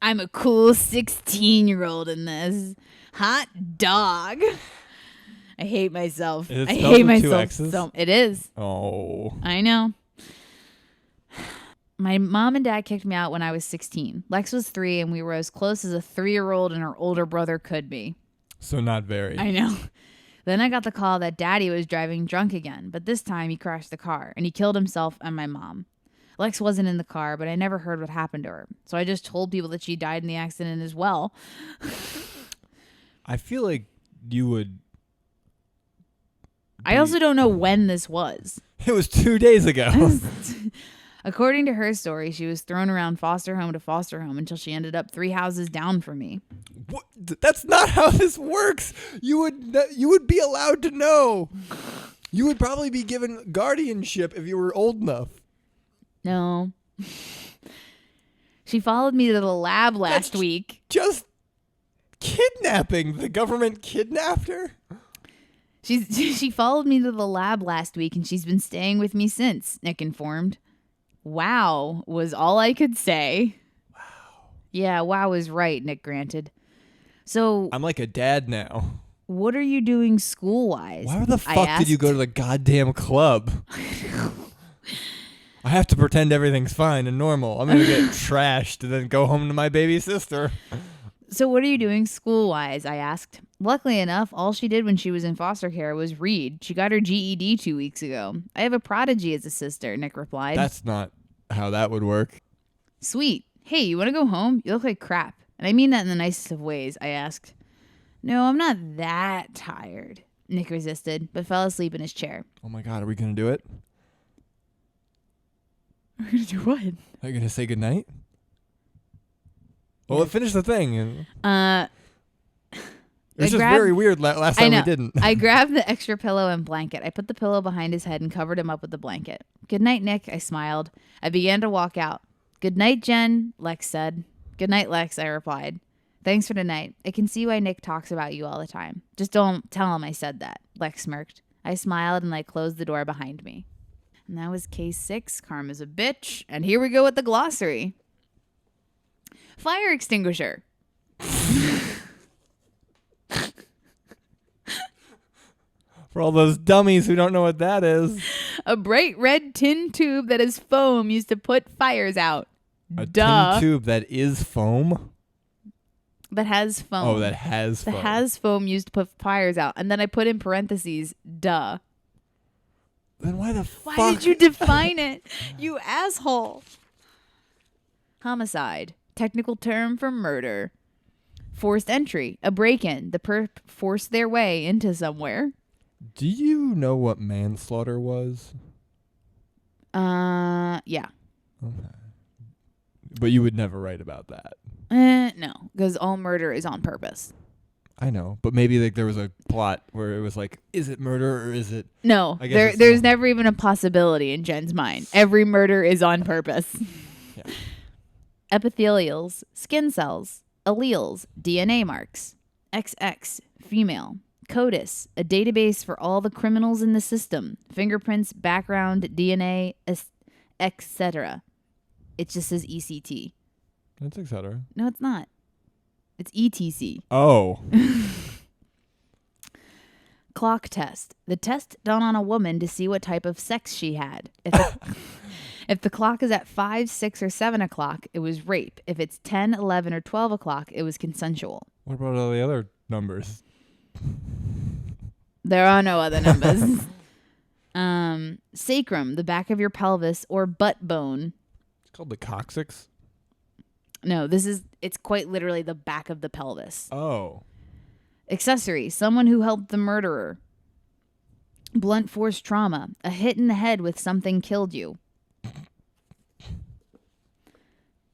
I'm a cool 16-year-old in this. Hot dog. I hate myself. Is it I spelled hate with two myself X's? so. It is. Oh. I know. My mom and dad kicked me out when I was 16. Lex was 3, and we were as close as a 3-year-old and her older brother could be. So not very. I know. Then I got the call that Daddy was driving drunk again, but this time he crashed the car, and he killed himself and my mom. Lex wasn't in the car, but I never heard what happened to her. So I just told people that she died in the accident as well. I feel like you would... I also don't know when this was. It was 2 days ago. According to her story, she was thrown around foster home to foster home until she ended up 3 houses down from me. What? That's not how this works. You would be allowed to know. You would probably be given guardianship if you were old enough. No. She followed me to the lab last week. Just kidnapping. The government kidnapped her? She followed me to the lab last week, and she's been staying with me since, Nick informed. Wow was all I could say. Wow. Yeah, wow is right, Nick granted. So I'm like a dad now. what are you doing school-wise? Why the fuck did you go to the goddamn club? I have to pretend everything's fine and normal. I'm going to get trashed and then go home to my baby sister. So what are you doing school-wise? I asked. Luckily enough, all she did when she was in foster care was read. She got her GED 2 weeks ago. I have a prodigy as a sister, Nick replied. That's not how that would work. Sweet. Hey, you want to go home? You look like crap. And I mean that in the nicest of ways, I asked. No, I'm not that tired, Nick resisted, but fell asleep in his chair. Oh my God, are we going to do it? We're going to do what? Are you going to say goodnight? Well, finish the thing. It was just very weird last time we didn't. I grabbed the extra pillow and blanket. I put the pillow behind his head and covered him up with the blanket. Good night, Nick, I smiled. I began to walk out. Good night, Jen, Lex said. Good night, Lex, I replied. Thanks for tonight. I can see why Nick talks about you all the time. Just don't tell him I said that, Lex smirked. I smiled and I closed the door behind me. And that was case 6, Karma's a bitch. And here we go with the glossary. Fire extinguisher. For all those dummies who don't know what that is. A bright red tin tube that is foam used to put fires out. A Duh. tin tube that is foam? That has foam. Oh, that has foam. That has foam used to put fires out. And then I put in parentheses, duh. Then why the fuck? Why did you define it? You asshole. Homicide. Technical term for murder. Forced entry. A break-in. The perp forced their way into somewhere. Do you know what manslaughter was? Yeah. Okay. But you would never write about that. No, because all murder is on purpose. I know, but maybe like there was a plot where it was like, is it murder or is it? No, there's never even a possibility in Jen's mind. Every murder is on purpose. Yeah. Epithelials, skin cells, alleles, DNA marks, XX, female, CODIS, a database for all the criminals in the system, fingerprints, background, DNA, etc. It just says ECT. That's etc. No, it's not. It's ETC. Oh. Clock test. The test done on a woman to see what type of sex she had. If the clock is at 5, 6, or 7 o'clock, it was rape. If it's 10, 11, or 12 o'clock, it was consensual. What about all the other numbers? There are no other numbers. Sacrum, the back of your pelvis, or butt bone. It's called the coccyx. No, it's quite literally the back of the pelvis. Oh. Accessory, someone who helped the murderer. Blunt force trauma, a hit in the head with something killed you.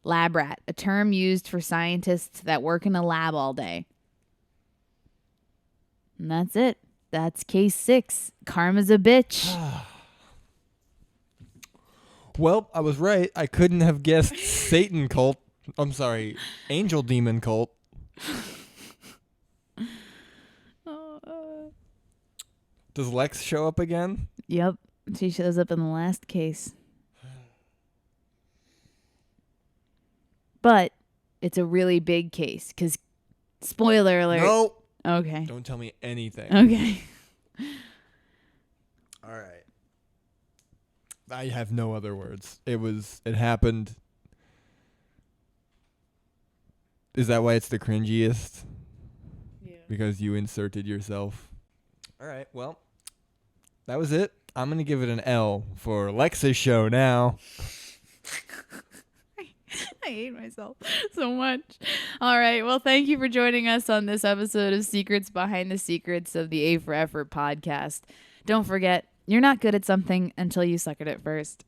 Lab rat, a term used for scientists that work in a lab all day. And that's it. That's case 6. Karma's a bitch. Well, I was right. I couldn't have guessed Satan cult. I'm sorry, angel demon cult. Does Lexx show up again? Yep. She shows up in the last case. But it's a really big case because, spoiler alert. No. Okay. Don't tell me anything. Okay. All right. I have no other words. It happened. Is that why it's the cringiest? Yeah. Because you inserted yourself. All right. Well, that was it. I'm going to give it an L for Lexx's show now. I hate myself so much. All right. Well, thank you for joining us on this episode of Secrets Behind the Secrets of the A for Effort podcast. Don't forget, you're not good at something until you suck at it first.